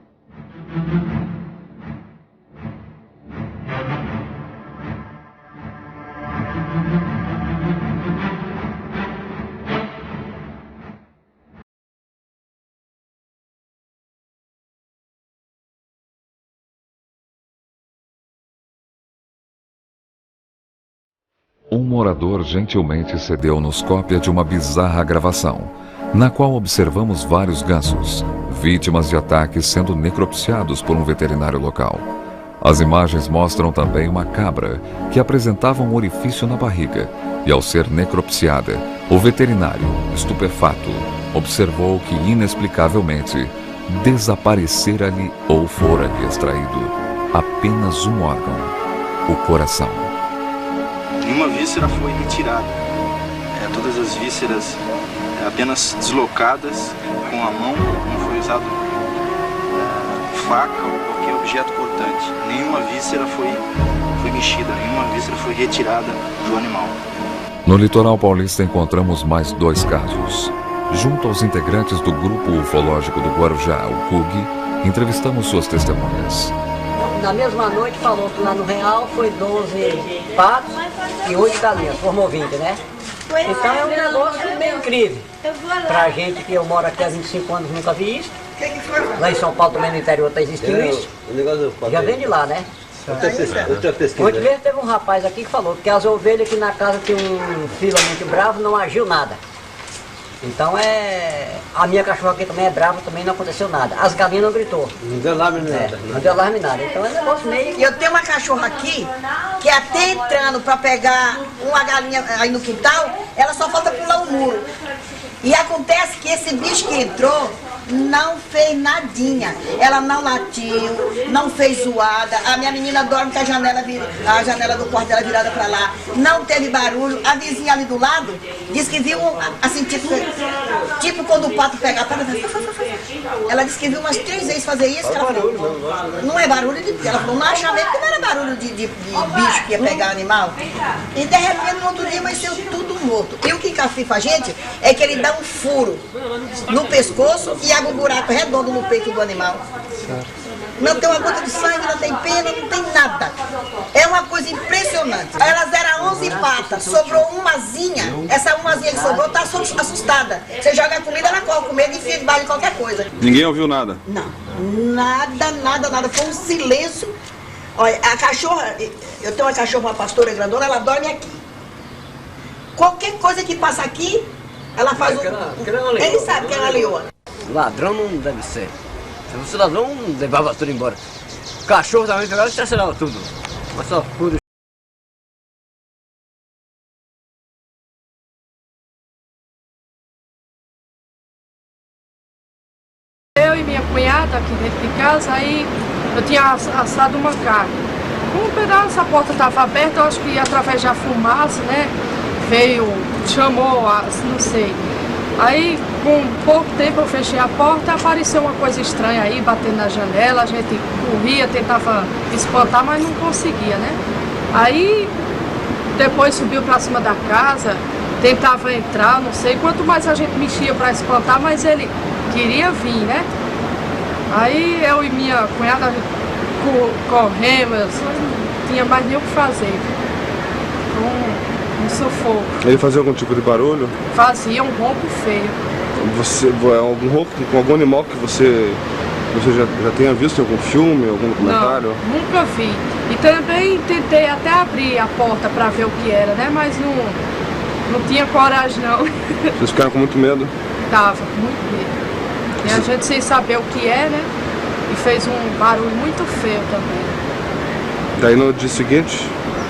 Um morador gentilmente cedeu-nos cópia de uma bizarra gravação, na qual observamos vários gansos, vítimas de ataques sendo necropsiados por um veterinário local. As imagens mostram também uma cabra que apresentava um orifício na barriga e, ao ser necropsiada, o veterinário, estupefato, observou que inexplicavelmente desaparecera-lhe ou fora-lhe extraído apenas um órgão, o coração. Nenhuma víscera foi retirada. Todas as vísceras apenas deslocadas com a mão, não foi usado faca ou qualquer objeto cortante. Nenhuma víscera foi mexida, nenhuma víscera foi retirada do animal. No litoral paulista encontramos mais 2 casos. Junto aos integrantes do Grupo Ufológico do Guarujá, o CUG, entrevistamos suas testemunhas. Na mesma noite falou que lá no Real foi 12 patos e 8 galinhas, formou 20, né? Então é um negócio meio incrível. Pra gente que eu moro aqui há 25 anos nunca vi isso. Lá em São Paulo também no interior está existindo isso. Já vem de lá, né? Ontem mesmo teve um rapaz aqui que falou que as ovelhas aqui na casa tem um filho muito bravo, não agiu nada. Então a minha cachorra aqui também é brava, também não aconteceu nada. As galinhas não gritou. Não deu alarme nada. Não deu alarme nada. Então é um negócio meio... Eu tenho uma cachorra aqui, que até entrando para pegar uma galinha aí no quintal, ela só falta pular o muro. E acontece que esse bicho que entrou, não fez nadinha. Ela não latiu, não fez zoada. A minha menina dorme com a janela do quarto dela virada pra lá. Não teve barulho. A vizinha ali do lado disse que viu, assim, tipo quando o pato pega a pata. Ela disse que viu umas 3 vezes fazer isso. Ela falou, não é barulho de... Ela falou, não acha mesmo que não era barulho de bicho que ia pegar animal. E de repente, no outro dia, amanheceu tudo morto. E o que cafifa a gente é que ele dá um furo no pescoço e abre um buraco redondo no peito do animal. Não tem uma gota de sangue, não tem pena, não tem nada. É uma coisa impressionante. Elas eram 11 patas, sobrou umazinha. Essa umazinha que sobrou está assustada. Você joga a comida, ela corre com medo e enfia debaixo de qualquer coisa. Ninguém ouviu nada? Não, nada. Foi um silêncio. Olha, a cachorra, eu tenho uma cachorra, uma pastora grandona, ela dorme aqui. Qualquer coisa que passa aqui, ela faz Ele sabe que é uma leoa. Ladrão não deve ser. Se fosse ladrão, levava tudo embora. Cachorro também pegava e estacionava tudo. Mas só tudo. Eu e minha cunhada aqui dentro de casa, aí eu tinha assado uma carne. Um pedaço, a porta estava aberta, eu acho que através da fumaça, né? Veio, chamou, não sei. Aí, com pouco tempo eu fechei a porta, apareceu uma coisa estranha aí, batendo na janela, a gente corria, tentava espantar, mas não conseguia, né? Aí, depois subiu para cima da casa, tentava entrar, não sei, quanto mais a gente mexia para espantar, mas ele queria vir, né? Aí eu e minha cunhada corremos, não tinha mais nem o que fazer. Um sufoco. Ele fazia algum tipo de barulho? Fazia um ronco feio. Algum ronco com algum animal que você já tenha visto em algum filme, algum documentário? Não, nunca vi. E também tentei até abrir a porta para ver o que era, né? Mas não tinha coragem, não. Vocês ficaram com muito medo? Tava, com muito medo. E a gente sem saber o que é, né? E fez um barulho muito feio também. Daí no dia seguinte,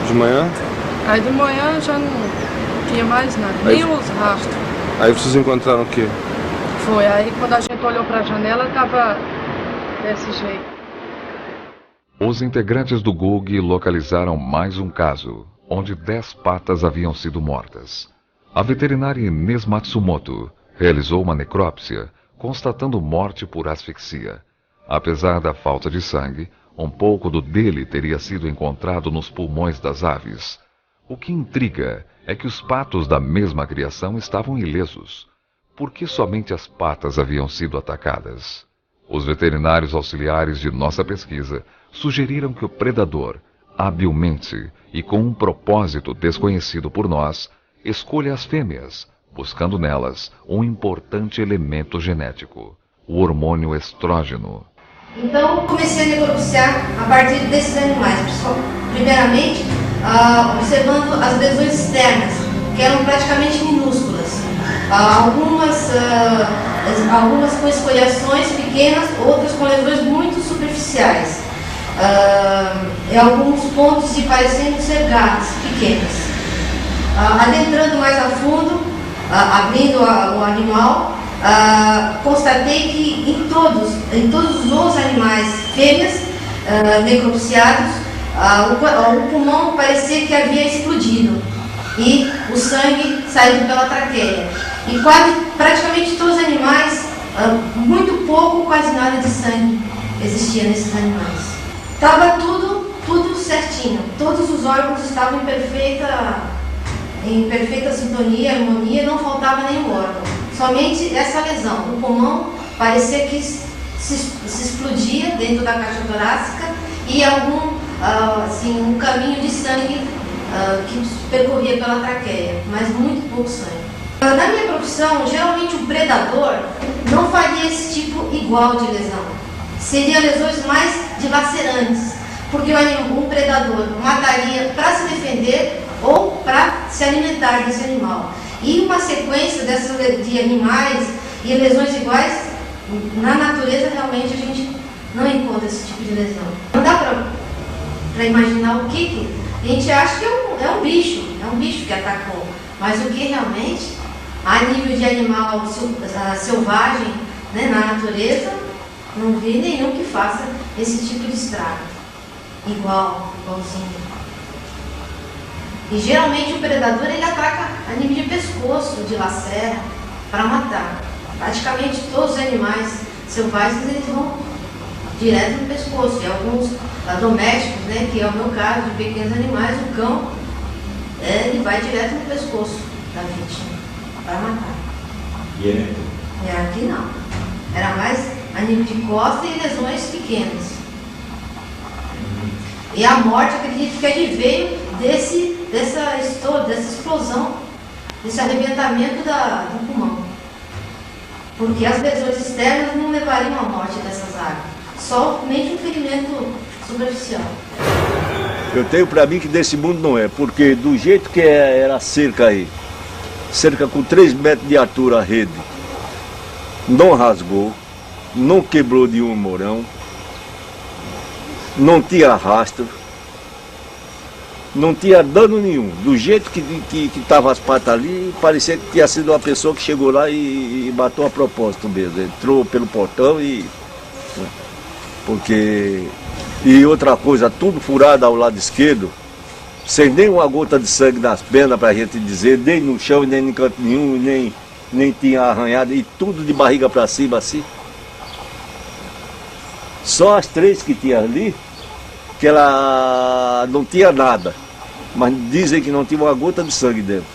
de manhã? Aí de manhã já não tinha mais nada, nem os rastros. Aí vocês encontraram o quê? Foi, aí quando a gente olhou para a janela, estava desse jeito. Os integrantes do GUG localizaram mais um caso, onde 10 patas haviam sido mortas. A veterinária Inês Matsumoto realizou uma necrópsia, constatando morte por asfixia. Apesar da falta de sangue, um pouco do dele teria sido encontrado nos pulmões das aves. O que intriga é que os patos da mesma criação estavam ilesos. Por que somente as patas haviam sido atacadas? Os veterinários auxiliares de nossa pesquisa sugeriram que o predador, habilmente e com um propósito desconhecido por nós, escolha as fêmeas, buscando nelas um importante elemento genético, o hormônio estrógeno. Então, comecei a necropsiar a partir desses animais, primeiramente observando as lesões externas, que eram praticamente minúsculas. Algumas com escoriações pequenas, outras com lesões muito superficiais. E alguns pontos de parecendo ser garras pequenas. Adentrando mais a fundo, abrindo o animal, constatei que em todos os 11 animais fêmeas necropsiados, o pulmão parecia que havia explodido e o sangue saindo pela traqueia. E praticamente todos os animais, muito pouco, quase nada de sangue existia nesses animais. Estava tudo certinho, todos os órgãos estavam em perfeita sintonia, harmonia, não faltava nenhum órgão. Somente essa lesão, o pulmão parecia que se explodia dentro da caixa torácica e um caminho de sangue que percorria pela traqueia, mas muito pouco sangue. Na minha profissão, geralmente o predador não faria esse tipo igual de lesão. Seriam lesões mais dilacerantes, porque um predador mataria para se defender ou para se alimentar desse animal. E uma sequência de animais e lesões iguais, na natureza realmente a gente não encontra esse tipo de lesão. Não dá para imaginar o que a gente acha que é um bicho que atacou, mas o que realmente, a nível de animal selvagem, né, na natureza, não vi nenhum que faça esse tipo de estrago. Igualzinho. E geralmente o predador ele ataca anime de pescoço, de lacera, para matar. Praticamente todos os animais selvagens eles vão direto no pescoço. E alguns domésticos, né, que é o meu caso, de pequenos animais, o cão, ele vai direto no pescoço da vítima para matar. E ele? Aqui não. Era mais anime de costa e lesões pequenas. E a morte, acredito que ele veio dessa explosão, desse arrebentamento do pulmão. Porque as lesões externas não levariam à morte dessas águas, somente um ferimento superficial. Eu tenho pra mim que desse mundo não é, porque do jeito que era a cerca aí, cerca com 3 metros de altura a rede, não rasgou, não quebrou de um morão, não tinha rastro, não tinha dano nenhum. Do jeito que estavam as patas ali, parecia que tinha sido uma pessoa que chegou lá e matou a propósito mesmo. Entrou pelo portão e... Porque... E outra coisa, tudo furado ao lado esquerdo, sem nenhuma gota de sangue nas pernas pra gente dizer, nem no chão, nem em canto nenhum, nem tinha arranhado, e tudo de barriga pra cima assim. Só as 3 que tinha ali, que ela não tinha nada, mas dizem que não tinha uma gota de sangue dentro.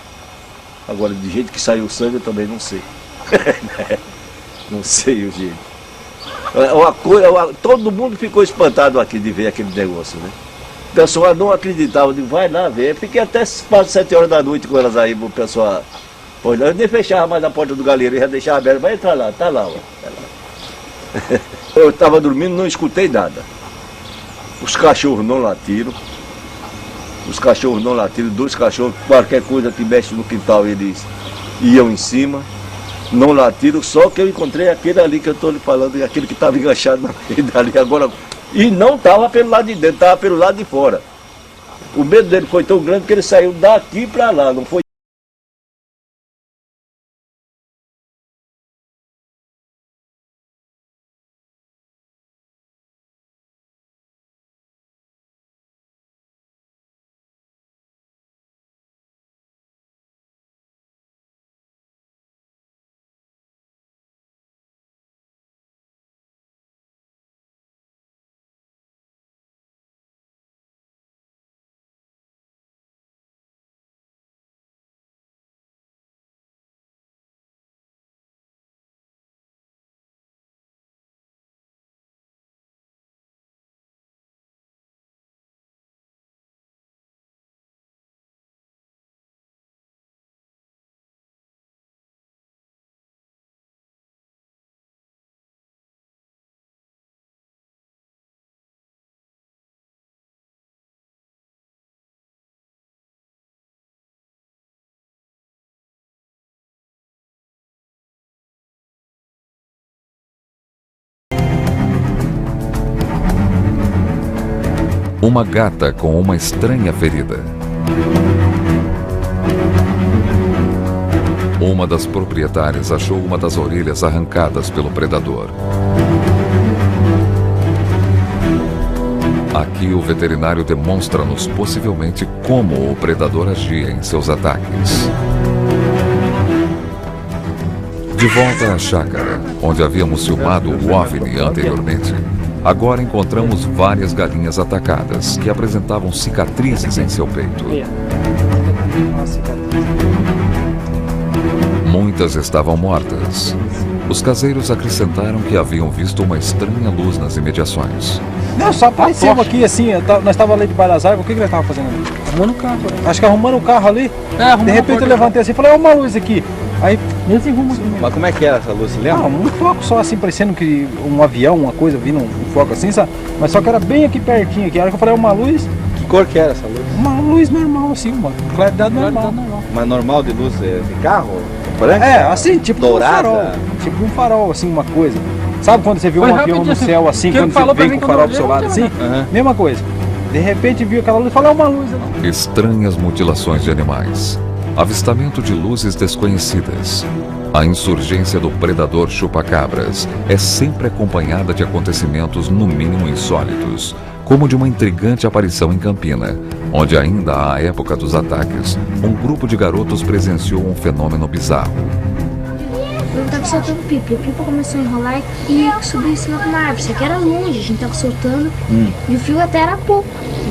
Agora, do jeito que saiu o sangue, eu também não sei. Não sei o jeito. Todo mundo ficou espantado aqui de ver aquele negócio, né? O pessoal não acreditava, eu digo, vai lá ver. Fiquei até quase 7 horas da noite com elas aí, o pessoal. Eu nem fechava mais a porta do galinheiro, já deixava aberto, vai entrar lá, tá lá, ó. Tá lá. Eu estava dormindo, não escutei nada. Os cachorros não latiram. Os cachorros não latiram, 2 cachorros, qualquer coisa que mexe no quintal, eles iam em cima. Não latiram, só que eu encontrei aquele ali que eu estou lhe falando, aquele que estava enganchado na rede ali agora. E não estava pelo lado de dentro, estava pelo lado de fora. O medo dele foi tão grande que ele saiu daqui para lá, não foi. Uma gata com uma estranha ferida. Uma das proprietárias achou uma das orelhas arrancadas pelo predador. Aqui o veterinário demonstra-nos possivelmente como o predador agia em seus ataques. De volta à chácara, onde havíamos filmado o OVNI anteriormente, agora encontramos várias galinhas atacadas, que apresentavam cicatrizes em seu peito. Muitas estavam mortas. Os caseiros acrescentaram que haviam visto uma estranha luz nas imediações. Não, só apareceu aqui assim, nós estávamos ali debaixo das árvores, o que nós estávamos fazendo ali? Arrumando o carro. Acho que arrumando o carro ali. De repente eu levantei assim e falei, uma luz aqui. Aí, nesse rumo aqui. Mas como é que era essa luz, você lembra? Um foco só assim, parecendo que um avião, uma coisa, vindo um foco assim, sabe? Mas só que era bem aqui pertinho aqui. A hora que eu falei, uma luz. Que cor que era essa luz? Uma luz normal, assim, uma claridade normal. Mas normal de luz de carro? Branca? É, assim, tipo dourada. Um farol. Tipo um farol, assim, uma coisa. Sabe quando você viu um avião no céu assim, quando você vem com o farol do seu lado assim? Mesma coisa. De repente viu aquela luz e falou, uma luz. Estranhas mutilações de animais. Avistamento de luzes desconhecidas. A insurgência do predador chupa-cabras é sempre acompanhada de acontecimentos no mínimo insólitos, como de uma intrigante aparição em Campina, onde ainda à época dos ataques, um grupo de garotos presenciou um fenômeno bizarro. Eu tava soltando pipa, e a pipa começou a enrolar e subiu em cima de uma árvore, só que era longe, a gente tava soltando e o fio até era pouco.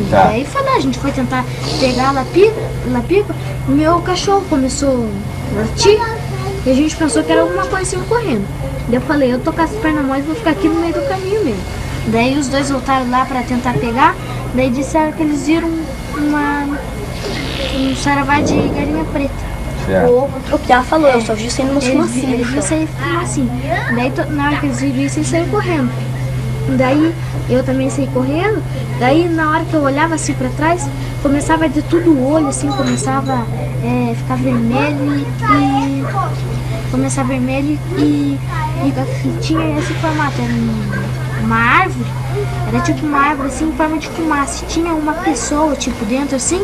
Tá. Daí foi lá, a gente foi tentar pegar na pipa, o meu cachorro começou a latir e a gente pensou que era alguma coisa assim correndo. Daí eu falei, eu tô com as pernas moles, vou ficar aqui no meio do caminho mesmo. Daí os dois voltaram lá pra tentar pegar, daí disseram que eles viram um saravá de galinha preta. O que ela falou, eu só vi saindo umas fumacinhas. Eles viram sair fumacinha. Daí na hora que eles viram isso, eles saíram correndo. Daí eu também saí correndo. Daí na hora que eu olhava assim pra trás, começava a ter tudo o olho, assim, começava a ficar vermelho e tinha esse formato, era uma árvore, era tipo uma árvore assim em forma de fumaça. Tinha uma pessoa tipo dentro assim,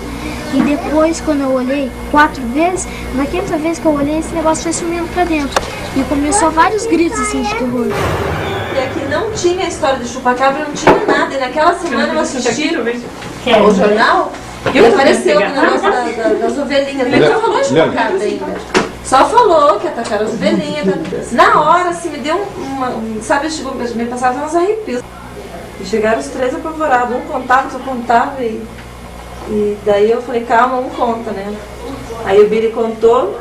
e depois quando eu olhei 4 vezes, na 5ª vez que eu olhei, esse negócio foi sumindo pra dentro. E começou vários gritos assim de terror. E aqui não tinha história de chupacabra, não tinha nada. E naquela semana eu assisti o jornal e apareceu o negócio das ovelhinhas. Nem só falou de chupacabra ainda. Só falou que atacaram as ovelhinhas. Na hora, assim, me deu sabe, me passavam uns arrepios. E chegaram os 3 apavorados. Um contava, outro contava. E daí eu falei, calma, um conta, né? Aí o Billy contou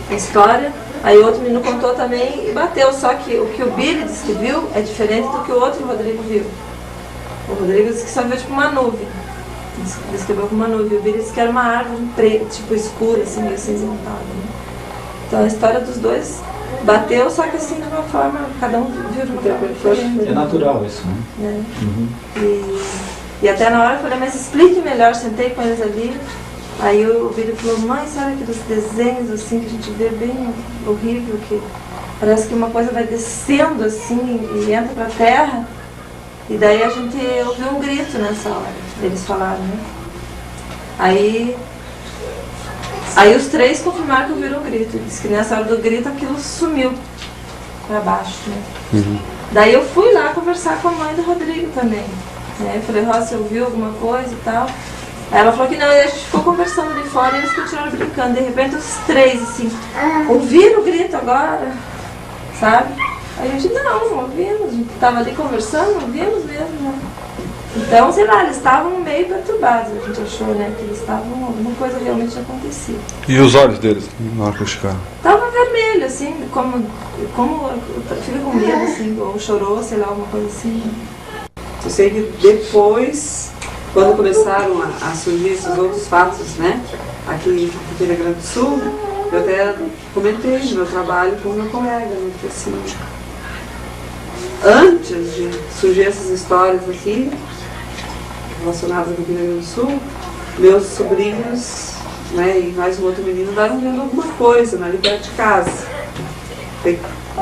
a história. Aí outro menino contou também e bateu, só que o que o Billy disse que viu é diferente do que o outro Rodrigo viu. O Rodrigo disse que só viu tipo uma nuvem, descreveu como uma nuvem. O Billy disse que era uma árvore preta, tipo escura, assim, meio cinzentada. Né? Então a história dos dois bateu, só que assim de uma forma, cada um viu de uma forma diferente. É natural isso, né? E até na hora eu falei, mas explique melhor, sentei com eles ali. Aí o Billy falou, mãe, sabe aqueles desenhos assim que a gente vê bem horrível, que parece que uma coisa vai descendo assim e entra pra terra. E daí a gente ouviu um grito nessa hora, eles falaram, né? Aí os 3 confirmaram que ouviram um grito. Diz que nessa hora do grito aquilo sumiu pra baixo, né? Daí eu fui lá conversar com a mãe do Rodrigo também. Né? Eu falei, Rosa, você ouviu alguma coisa e tal? Aí ela falou que não, e a gente ficou conversando ali fora e eles continuaram brincando. De repente os 3, assim, ouviram o grito agora, sabe? Aí a gente, não ouvimos, a gente estava ali conversando, ouvimos mesmo, né? Então, sei lá, eles estavam meio perturbados, a gente achou, né? Que eles estavam, alguma coisa realmente acontecia. E os olhos deles, na hora que eles chegaram? Tava vermelho, assim, como fica com medo, assim, ou chorou, sei lá, alguma coisa assim. Eu sei que depois, quando começaram a surgir esses outros fatos, né, aqui em Campina Grande do Sul, eu até comentei no meu trabalho com o meu colega, né, que assim, antes de surgir essas histórias aqui, relacionadas a Campina Grande do Sul, meus sobrinhos, né, e mais um outro menino estavam vendo alguma coisa ali perto de casa.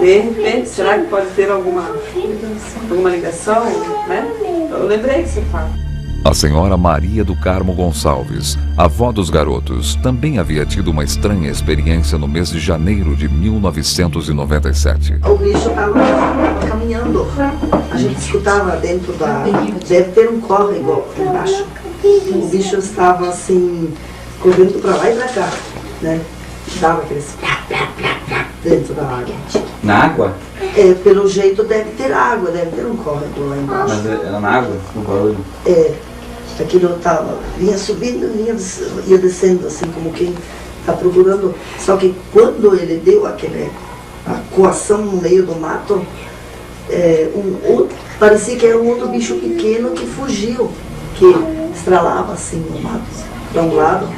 De repente, será que pode ter alguma ligação, né? Eu lembrei desse fato. A senhora Maria do Carmo Gonçalves, avó dos garotos, também havia tido uma estranha experiência no mês de janeiro de 1997. O bicho estava caminhando. A gente escutava dentro da... Deve ter um córrego embaixo. O bicho estava assim, correndo para lá e para cá, né? Dava aqueles dentro da água. Na água? É, pelo jeito deve ter água, deve ter um córrego lá embaixo. Mas era na água, no barulho? É, aquilo vinha subindo, ia descendo, assim como quem está procurando. Só que quando ele deu a coação no meio do mato, parecia que era um outro bicho pequeno que fugiu, que estralava assim no mato, para um lado,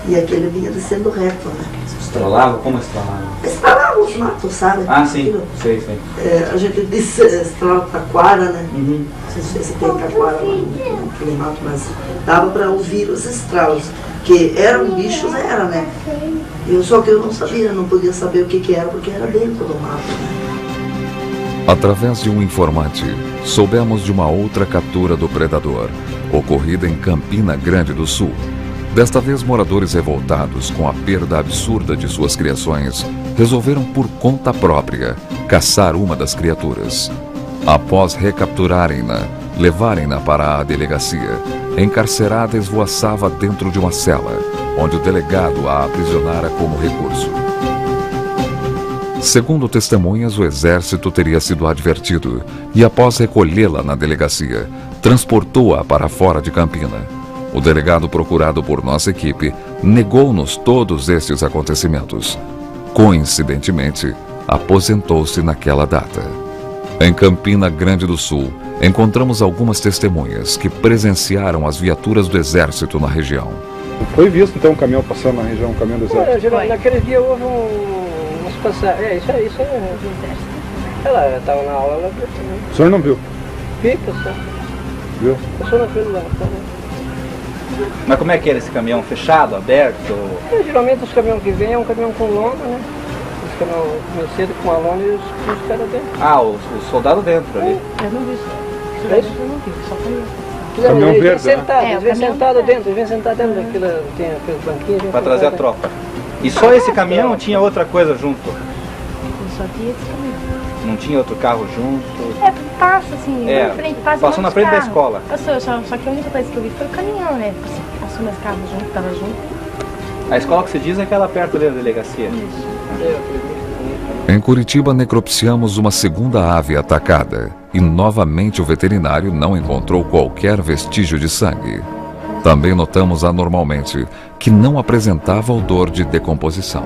e aquele vinha descendo reto, né? Estralava? Como estralava? Estralava os matos, sabe? Ah, sim, sei. A gente disse estrala taquara, né? Não sei se tem taquara naquele mato, mas dava para ouvir os estralos. Que eram bichos, né? Só que eu não sabia, não podia saber o que era, porque era dentro do mato, né? Através de um informante, soubemos de uma outra captura do predador, ocorrida em Campina Grande do Sul. Desta vez, moradores revoltados com a perda absurda de suas criações resolveram por conta própria caçar uma das criaturas. Após recapturarem-na, levarem-na para a delegacia, encarcerada esvoaçava dentro de uma cela, onde o delegado a aprisionara como recurso. Segundo testemunhas, o exército teria sido advertido e, após recolhê-la na delegacia, transportou-a para fora de Campina. O delegado procurado por nossa equipe negou-nos todos estes acontecimentos. Coincidentemente, aposentou-se naquela data. Em Campina Grande do Sul, encontramos algumas testemunhas que presenciaram as viaturas do exército na região. Foi visto então um caminhão passando na região, um caminhão do exército? Naquele dia houve umas passagens. Isso é. Ela estava na aula, ela viu também. O senhor não viu? Vi, pessoal. Viu? Passou na frente lá. Mas como é que era esse caminhão? Fechado, aberto? Geralmente os caminhões que vêm é um caminhão com lona, né? Os caminhões cedo com a lona e os caras dentro. Ah, o soldado dentro ali. Eu não vi isso. Eu não vi, só caminhão. Caminhão verde, sentado, né? Eles vêm sentado dentro, daquilo, tem aqueles banquinhos. Para trazer a tropa. E só esse caminhão ou tinha outra coisa junto? Só tinha esse caminhão. Não tinha outro carro junto? Passa assim, na frente, passou na frente da escola. Passou, só que a única coisa que eu vi foi o caminhão, né? Passou meus carros junto, tava junto. A escola que você diz é aquela perto ali da delegacia? Isso. Em Curitiba, necropsiamos uma segunda ave atacada e novamente o veterinário não encontrou qualquer vestígio de sangue. Também notamos anormalmente que não apresentava odor de decomposição.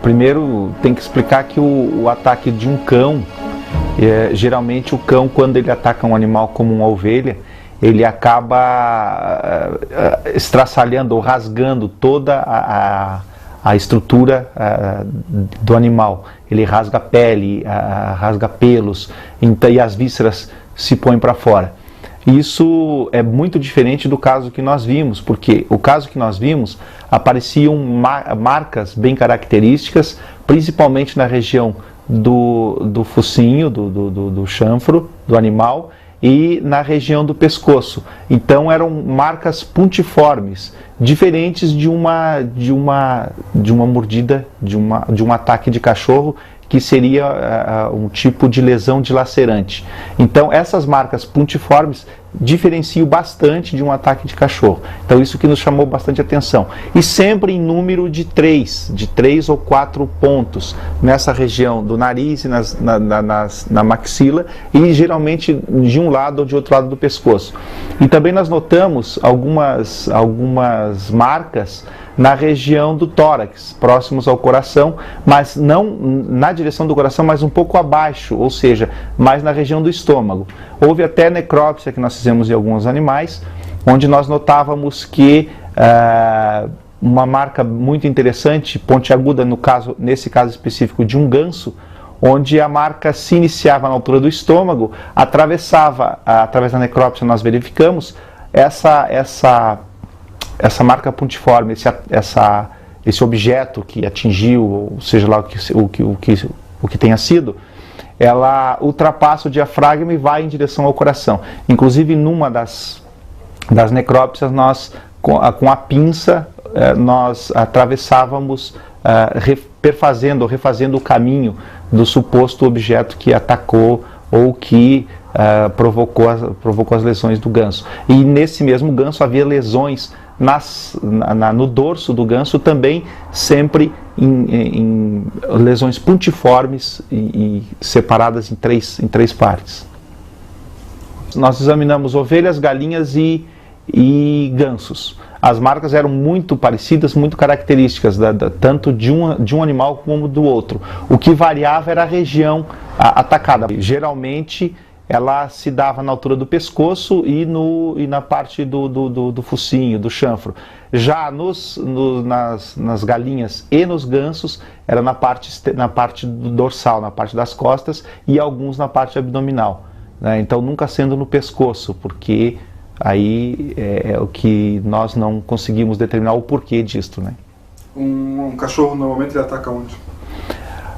Primeiro tem que explicar que o ataque de um cão, geralmente o cão, quando ele ataca um animal como uma ovelha, ele acaba estraçalhando ou rasgando toda a estrutura do animal. Ele rasga a pele, rasga pelos, então, e as vísceras se põem para fora. Isso é muito diferente do caso que nós vimos, porque o caso que nós vimos apareciam marcas bem características, principalmente na região do focinho, do chanfro, do animal, e na região do pescoço. Então eram marcas puntiformes, diferentes de uma mordida, de um ataque de cachorro, que seria um tipo de lesão dilacerante. Então essas marcas puntiformes diferenciam bastante de um ataque de cachorro. Então isso que nos chamou bastante atenção. E sempre em número de 3 ou 4 pontos nessa região do nariz e na maxila, e geralmente de um lado ou de outro lado do pescoço. E também nós notamos algumas marcas na região do tórax, próximos ao coração, mas não na direção do coração, mas um pouco abaixo, ou seja, mais na região do estômago. Houve até necrópsia que nós fizemos em alguns animais, onde nós notávamos que uma marca muito interessante, pontiaguda, nesse caso específico de um ganso, onde a marca se iniciava na altura do estômago, atravessava, através da necrópsia nós verificamos, essa marca puntiforme, esse objeto que atingiu, ou seja lá o que tenha sido, ela ultrapassa o diafragma e vai em direção ao coração. Inclusive, numa das necrópsias, nós, com a pinça, nós atravessávamos, refazendo o caminho do suposto objeto que atacou ou que provocou as lesões do ganso. E nesse mesmo ganso havia lesões no dorso do ganso, também sempre em lesões puntiformes e separadas em três partes. Nós examinamos ovelhas, galinhas e gansos. As marcas eram muito parecidas, muito características, tanto de um animal como do outro. O que variava era a região atacada. Geralmente ela se dava na altura do pescoço e na parte do focinho, do chanfro. Já nas galinhas e nos gansos, era na parte do dorsal, na parte das costas, e alguns na parte abdominal, né? Então nunca sendo no pescoço, porque aí é o que nós não conseguimos determinar o porquê disto, né? Um cachorro normalmente ele ataca onde?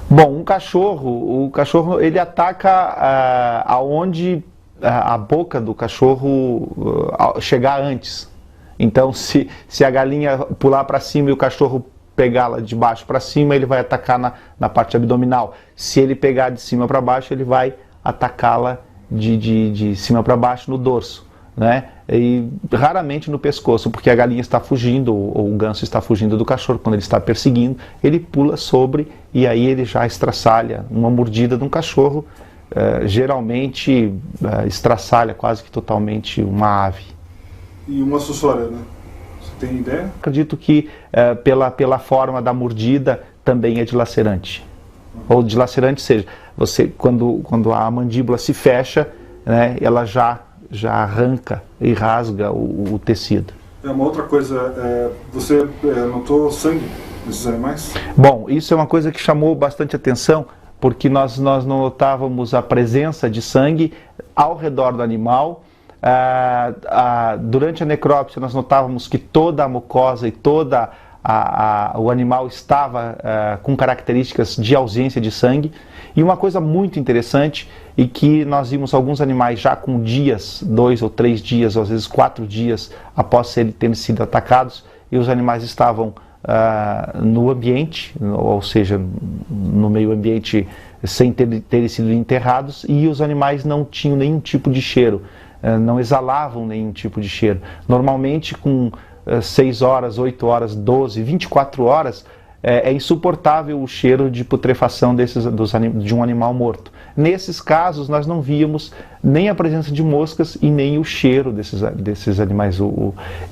Bom, o cachorro ele ataca aonde a boca do cachorro chegar antes. Então, se a galinha pular para cima e o cachorro pegá-la de baixo para cima, ele vai atacar na parte abdominal. Se ele pegar de cima para baixo, ele vai atacá-la de cima para baixo no dorso, né? E raramente no pescoço, porque a galinha está fugindo, ou o ganso está fugindo do cachorro. Quando ele está perseguindo, ele pula sobre e aí ele já estraçalha. Uma mordida de um cachorro geralmente estraçalha quase que totalmente uma ave. E uma sussória, né? Você tem ideia? Acredito que pela forma da mordida também é dilacerante. Ou dilacerante seja, você quando a mandíbula se fecha, né, ela já arranca e rasga o tecido. Uma outra coisa, você notou sangue nesses animais? Bom, isso é uma coisa que chamou bastante atenção, porque nós notávamos a presença de sangue ao redor do animal. Durante a necrópsia nós notávamos que toda a mucosa e o animal estava com características de ausência de sangue. E uma coisa muito interessante é que nós vimos alguns animais já com dias, 2 ou 3 dias, ou às vezes 4 dias após terem sido atacados, e os animais estavam no ambiente, ou seja, no meio ambiente sem terem sido enterrados, e os animais não tinham nenhum tipo de cheiro, não exalavam nenhum tipo de cheiro. Normalmente com 6 horas, 8 horas, 12, 24 horas, é insuportável o cheiro de putrefação de um animal morto. Nesses casos, nós não víamos nem a presença de moscas e nem o cheiro desses animais.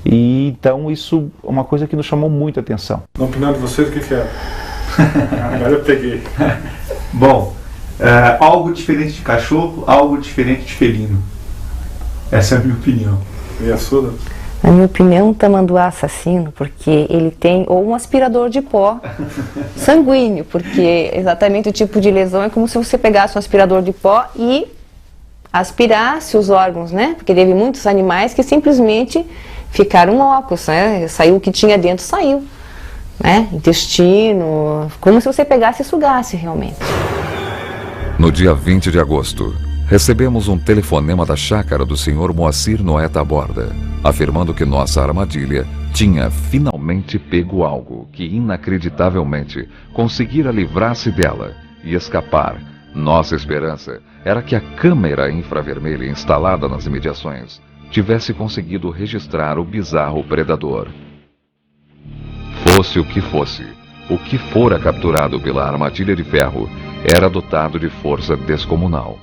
E então isso é uma coisa que nos chamou muito a atenção. Na opinião de vocês, o que é? Agora eu peguei. Bom, algo diferente de cachorro, algo diferente de felino. Essa é a minha opinião. E a sua? Na minha opinião, um tamanduá assassino, porque ele tem, ou um aspirador de pó sanguíneo, porque exatamente o tipo de lesão é como se você pegasse um aspirador de pó e aspirasse os órgãos, né? Porque teve muitos animais que simplesmente ficaram ocos, né? Saiu o que tinha dentro, saiu, né? Intestino, como se você pegasse e sugasse realmente. No dia 20 de agosto, recebemos um telefonema da chácara do Sr. Moacir Noé Taborda, afirmando que nossa armadilha tinha finalmente pego algo que inacreditavelmente conseguira livrar-se dela e escapar. Nossa esperança era que a câmera infravermelha instalada nas imediações tivesse conseguido registrar o bizarro predador. Fosse o que fosse, o que fora capturado pela armadilha de ferro era dotado de força descomunal.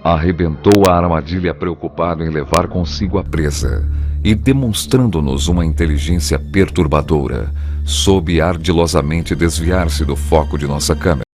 Arrebentou a armadilha preocupado em levar consigo a presa e demonstrando-nos uma inteligência perturbadora, soube ardilosamente desviar-se do foco de nossa câmera.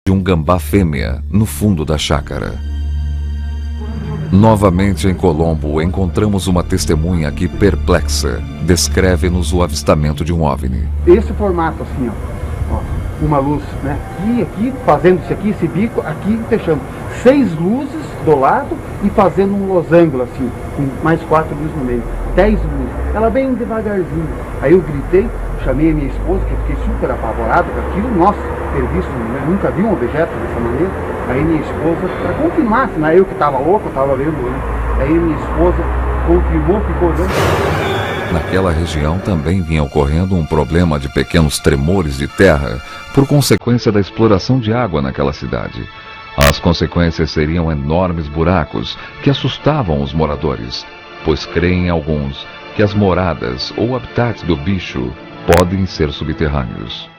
De um gambá fêmea no fundo da chácara. Novamente em Colombo, encontramos uma testemunha que, perplexa, descreve-nos o avistamento de um OVNI. Esse formato assim, ó, uma luz, né? Aqui, fazendo isso aqui, esse bico, aqui fechando 6 luzes do lado e fazendo um losango assim, com mais 4 luzes no meio, 10 luzes. Ela bem devagarzinho. Aí eu gritei, chamei a minha esposa, que eu fiquei super apavorado com aquilo, nossa, ter visto, né? Nunca vi um objeto dessa maneira. Aí minha esposa, para confirmar, se não é eu que estava louco, eu estava vendo ele. Aí minha esposa confirmou, ficou olhando. Naquela região também vinha ocorrendo um problema de pequenos tremores de terra por consequência da exploração de água naquela cidade. As consequências seriam enormes buracos que assustavam os moradores, pois creem alguns que as moradas ou habitats do bicho podem ser subterrâneos.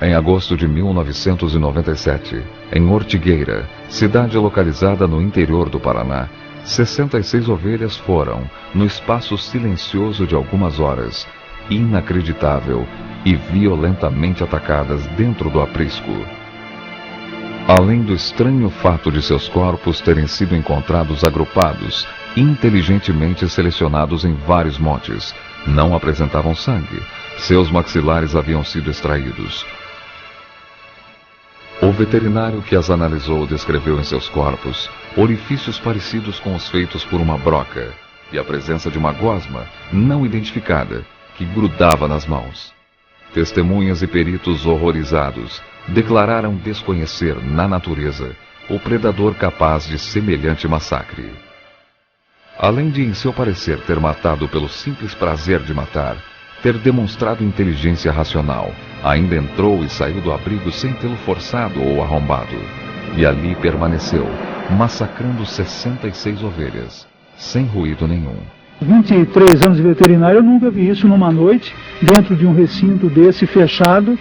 Em agosto de 1997, em Ortigueira, cidade localizada no interior do Paraná, 66 ovelhas foram, no espaço silencioso de algumas horas, inacreditável e violentamente atacadas dentro do aprisco. Além do estranho fato de seus corpos terem sido encontrados agrupados, inteligentemente selecionados em vários montes, não apresentavam sangue. Seus maxilares haviam sido extraídos. O veterinário que as analisou descreveu em seus corpos orifícios parecidos com os feitos por uma broca e a presença de uma gosma não identificada que grudava nas mãos. Testemunhas e peritos horrorizados declararam desconhecer na natureza o predador capaz de semelhante massacre. Além de, em seu parecer, ter matado pelo simples prazer de matar, ter demonstrado inteligência racional, ainda entrou e saiu do abrigo sem tê-lo forçado ou arrombado, e ali permaneceu, massacrando 66 ovelhas, sem ruído nenhum. 23 anos de veterinário, eu nunca vi isso numa noite, dentro de um recinto desse fechado,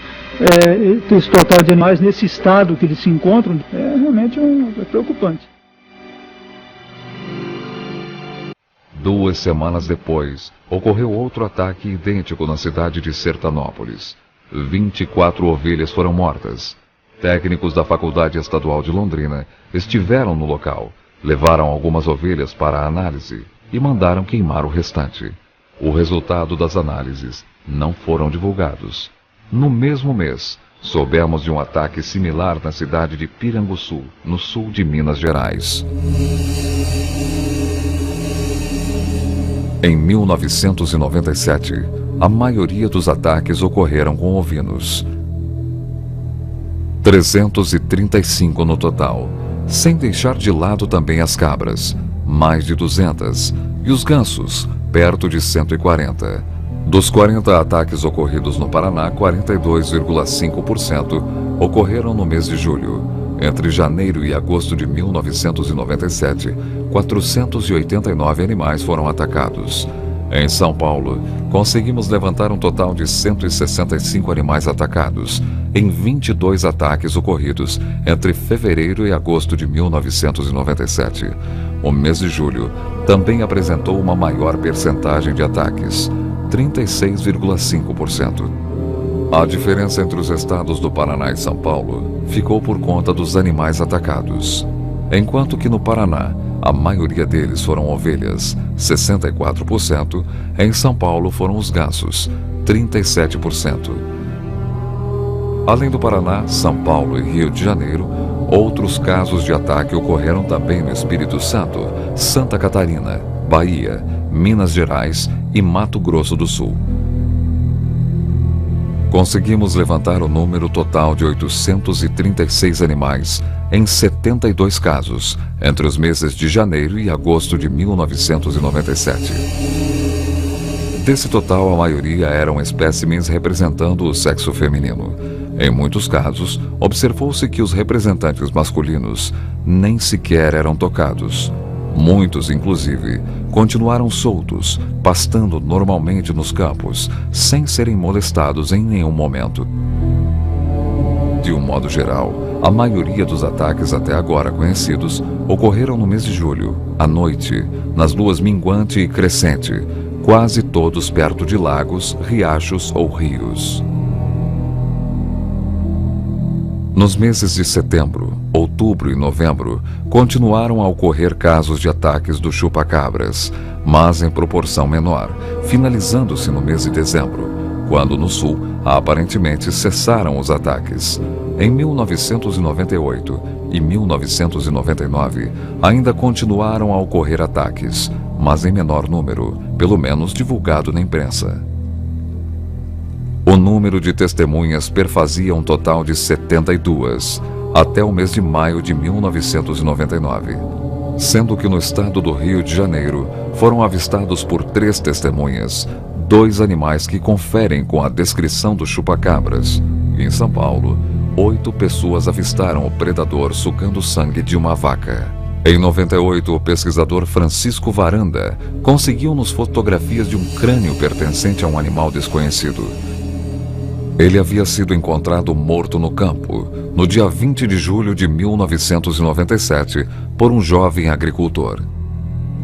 esse total de animais nesse estado que eles se encontram, realmente preocupante. 2 semanas depois, ocorreu outro ataque idêntico na cidade de Sertanópolis. 24 ovelhas foram mortas. Técnicos da Faculdade Estadual de Londrina estiveram no local, levaram algumas ovelhas para a análise e mandaram queimar o restante. O resultado das análises não foram divulgados. No mesmo mês, soubemos de um ataque similar na cidade de Piranguçu, no sul de Minas Gerais. Em 1997, a maioria dos ataques ocorreram com ovinos. 335 no total, sem deixar de lado também as cabras, mais de 200, e os gansos, perto de 140. Dos 40 ataques ocorridos no Paraná, 42,5% ocorreram no mês de julho. Entre janeiro e agosto de 1997, 489 animais foram atacados. Em São Paulo, conseguimos levantar um total de 165 animais atacados, em 22 ataques ocorridos entre fevereiro e agosto de 1997. O mês de julho também apresentou uma maior percentagem de ataques, 36,5%. A diferença entre os estados do Paraná e São Paulo ficou por conta dos animais atacados. Enquanto que no Paraná, a maioria deles foram ovelhas, 64%, em São Paulo foram os gansos, 37%. Além do Paraná, São Paulo e Rio de Janeiro, outros casos de ataque ocorreram também no Espírito Santo, Santa Catarina, Bahia, Minas Gerais e Mato Grosso do Sul. Conseguimos levantar o número total de 836 animais em 72 casos, entre os meses de janeiro e agosto de 1997. Desse total, a maioria eram espécimens representando o sexo feminino. Em muitos casos, observou-se que os representantes masculinos nem sequer eram tocados. Muitos, inclusive, continuaram soltos, pastando normalmente nos campos, sem serem molestados em nenhum momento. De um modo geral, a maioria dos ataques até agora conhecidos ocorreram no mês de julho, à noite, nas luas minguante e crescente, quase todos perto de lagos, riachos ou rios. Nos meses de setembro, outubro e novembro, continuaram a ocorrer casos de ataques do chupa-cabras, mas em proporção menor, finalizando-se no mês de dezembro, quando no sul, aparentemente cessaram os ataques. Em 1998 e 1999, ainda continuaram a ocorrer ataques, mas em menor número, pelo menos divulgado na imprensa. O número de testemunhas perfazia um total de 72, até o mês de maio de 1999, sendo que no estado do Rio de Janeiro foram avistados por 3 testemunhas, 2 animais que conferem com a descrição do chupa-cabras, e em São Paulo, 8 pessoas avistaram o predador sugando o sangue de uma vaca. Em 98, o pesquisador Francisco Varanda conseguiu-nos fotografias de um crânio pertencente a um animal desconhecido. Ele havia sido encontrado morto no campo, no dia 20 de julho de 1997, por um jovem agricultor.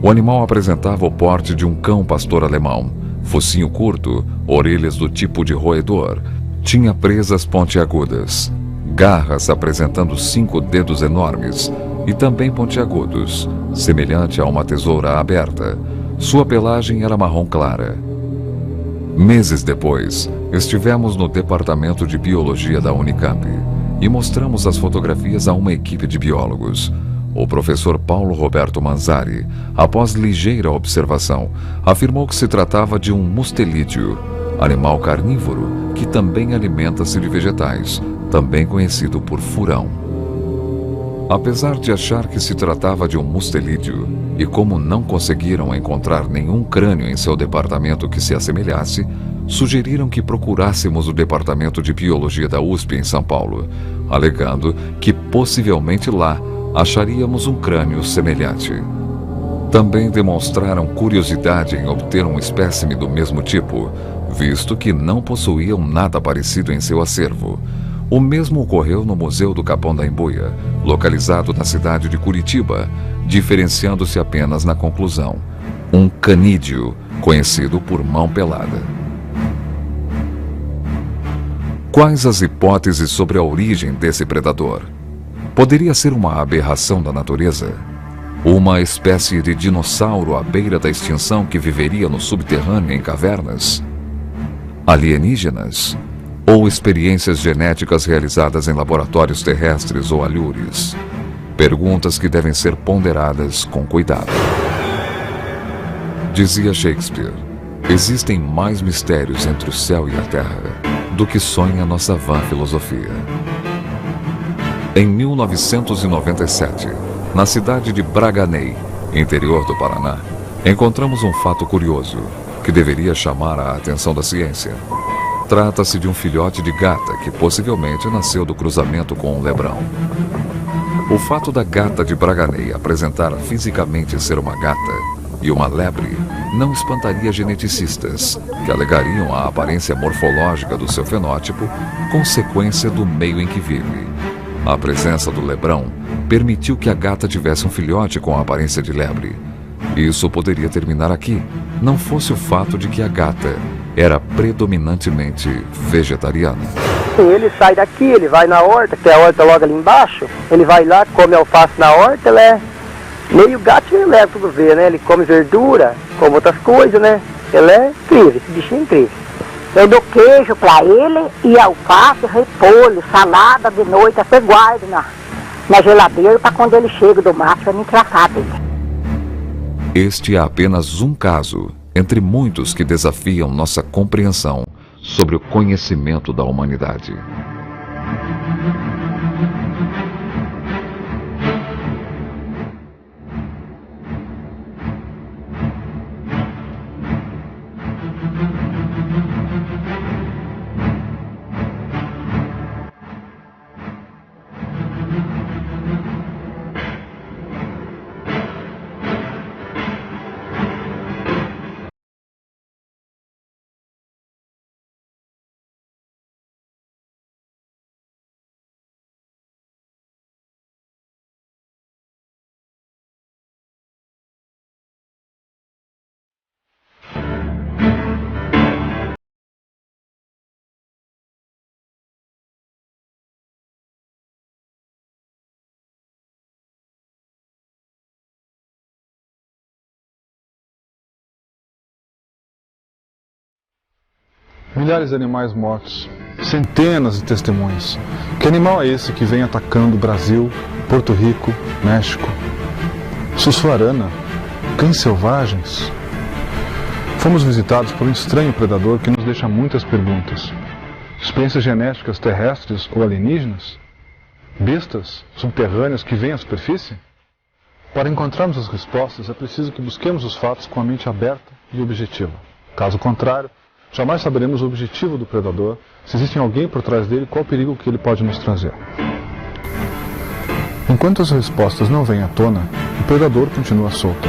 O animal apresentava o porte de um cão pastor alemão, focinho curto, orelhas do tipo de roedor, tinha presas pontiagudas, garras apresentando 5 dedos enormes e também pontiagudos, semelhante a uma tesoura aberta. Sua pelagem era marrom clara. Meses depois, estivemos no departamento de biologia da Unicamp e mostramos as fotografias a uma equipe de biólogos. O professor Paulo Roberto Manzari, após ligeira observação, afirmou que se tratava de um mustelídeo, animal carnívoro que também alimenta-se de vegetais, também conhecido por furão. Apesar de achar que se tratava de um mustelídeo, e como não conseguiram encontrar nenhum crânio em seu departamento que se assemelhasse, sugeriram que procurássemos o departamento de biologia da USP em São Paulo, alegando que possivelmente lá acharíamos um crânio semelhante. Também demonstraram curiosidade em obter um espécime do mesmo tipo, visto que não possuíam nada parecido em seu acervo. O mesmo ocorreu no Museu do Capão da Embuia, localizado na cidade de Curitiba, diferenciando-se apenas na conclusão: um canídeo, conhecido por mão pelada. Quais as hipóteses sobre a origem desse predador? Poderia ser uma aberração da natureza? Uma espécie de dinossauro à beira da extinção que viveria no subterrâneo em cavernas? Alienígenas? Ou experiências genéticas realizadas em laboratórios terrestres ou alhures? Perguntas que devem ser ponderadas com cuidado. Dizia Shakespeare: existem mais mistérios entre o céu e a terra do que sonha nossa vã filosofia. Em 1997, na cidade de Braganey, interior do Paraná, encontramos um fato curioso que deveria chamar a atenção da ciência. Trata-se de um filhote de gata que possivelmente nasceu do cruzamento com um lebrão. O fato da gata de Braganey apresentar fisicamente ser uma gata e uma lebre não espantaria geneticistas, que alegariam a aparência morfológica do seu fenótipo, consequência do meio em que vive. A presença do lebrão permitiu que a gata tivesse um filhote com a aparência de lebre. Isso poderia terminar aqui, não fosse o fato de que a gata era predominantemente vegetariana. Ele sai daqui, ele vai na horta, que é a horta logo ali embaixo, ele vai lá, come alface na horta, ele é meio gato, ele leva tudo ver, né? Ele come verdura, come outras coisas, né? Ele é incrível, esse bichinho é incrível. Eu dou queijo pra ele e alface, repolho, salada de noite, até guardo na geladeira para quando ele chega do mato para me tratar dele. Este é apenas um caso entre muitos que desafiam nossa compreensão sobre o conhecimento da humanidade. Milhares de animais mortos, centenas de testemunhas. Que animal é esse que vem atacando o Brasil, Porto Rico, México? Sussuarana? Cães selvagens? Fomos visitados por um estranho predador que nos deixa muitas perguntas. Experiências genéticas terrestres ou alienígenas? Bestas subterrâneas que vêm à superfície? Para encontrarmos as respostas, é preciso que busquemos os fatos com a mente aberta e objetiva. Caso contrário, jamais saberemos o objetivo do predador, se existe alguém por trás dele, qual o perigo que ele pode nos trazer. Enquanto as respostas não vêm à tona, o predador continua solto.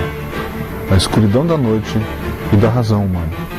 A escuridão da noite e da razão humana.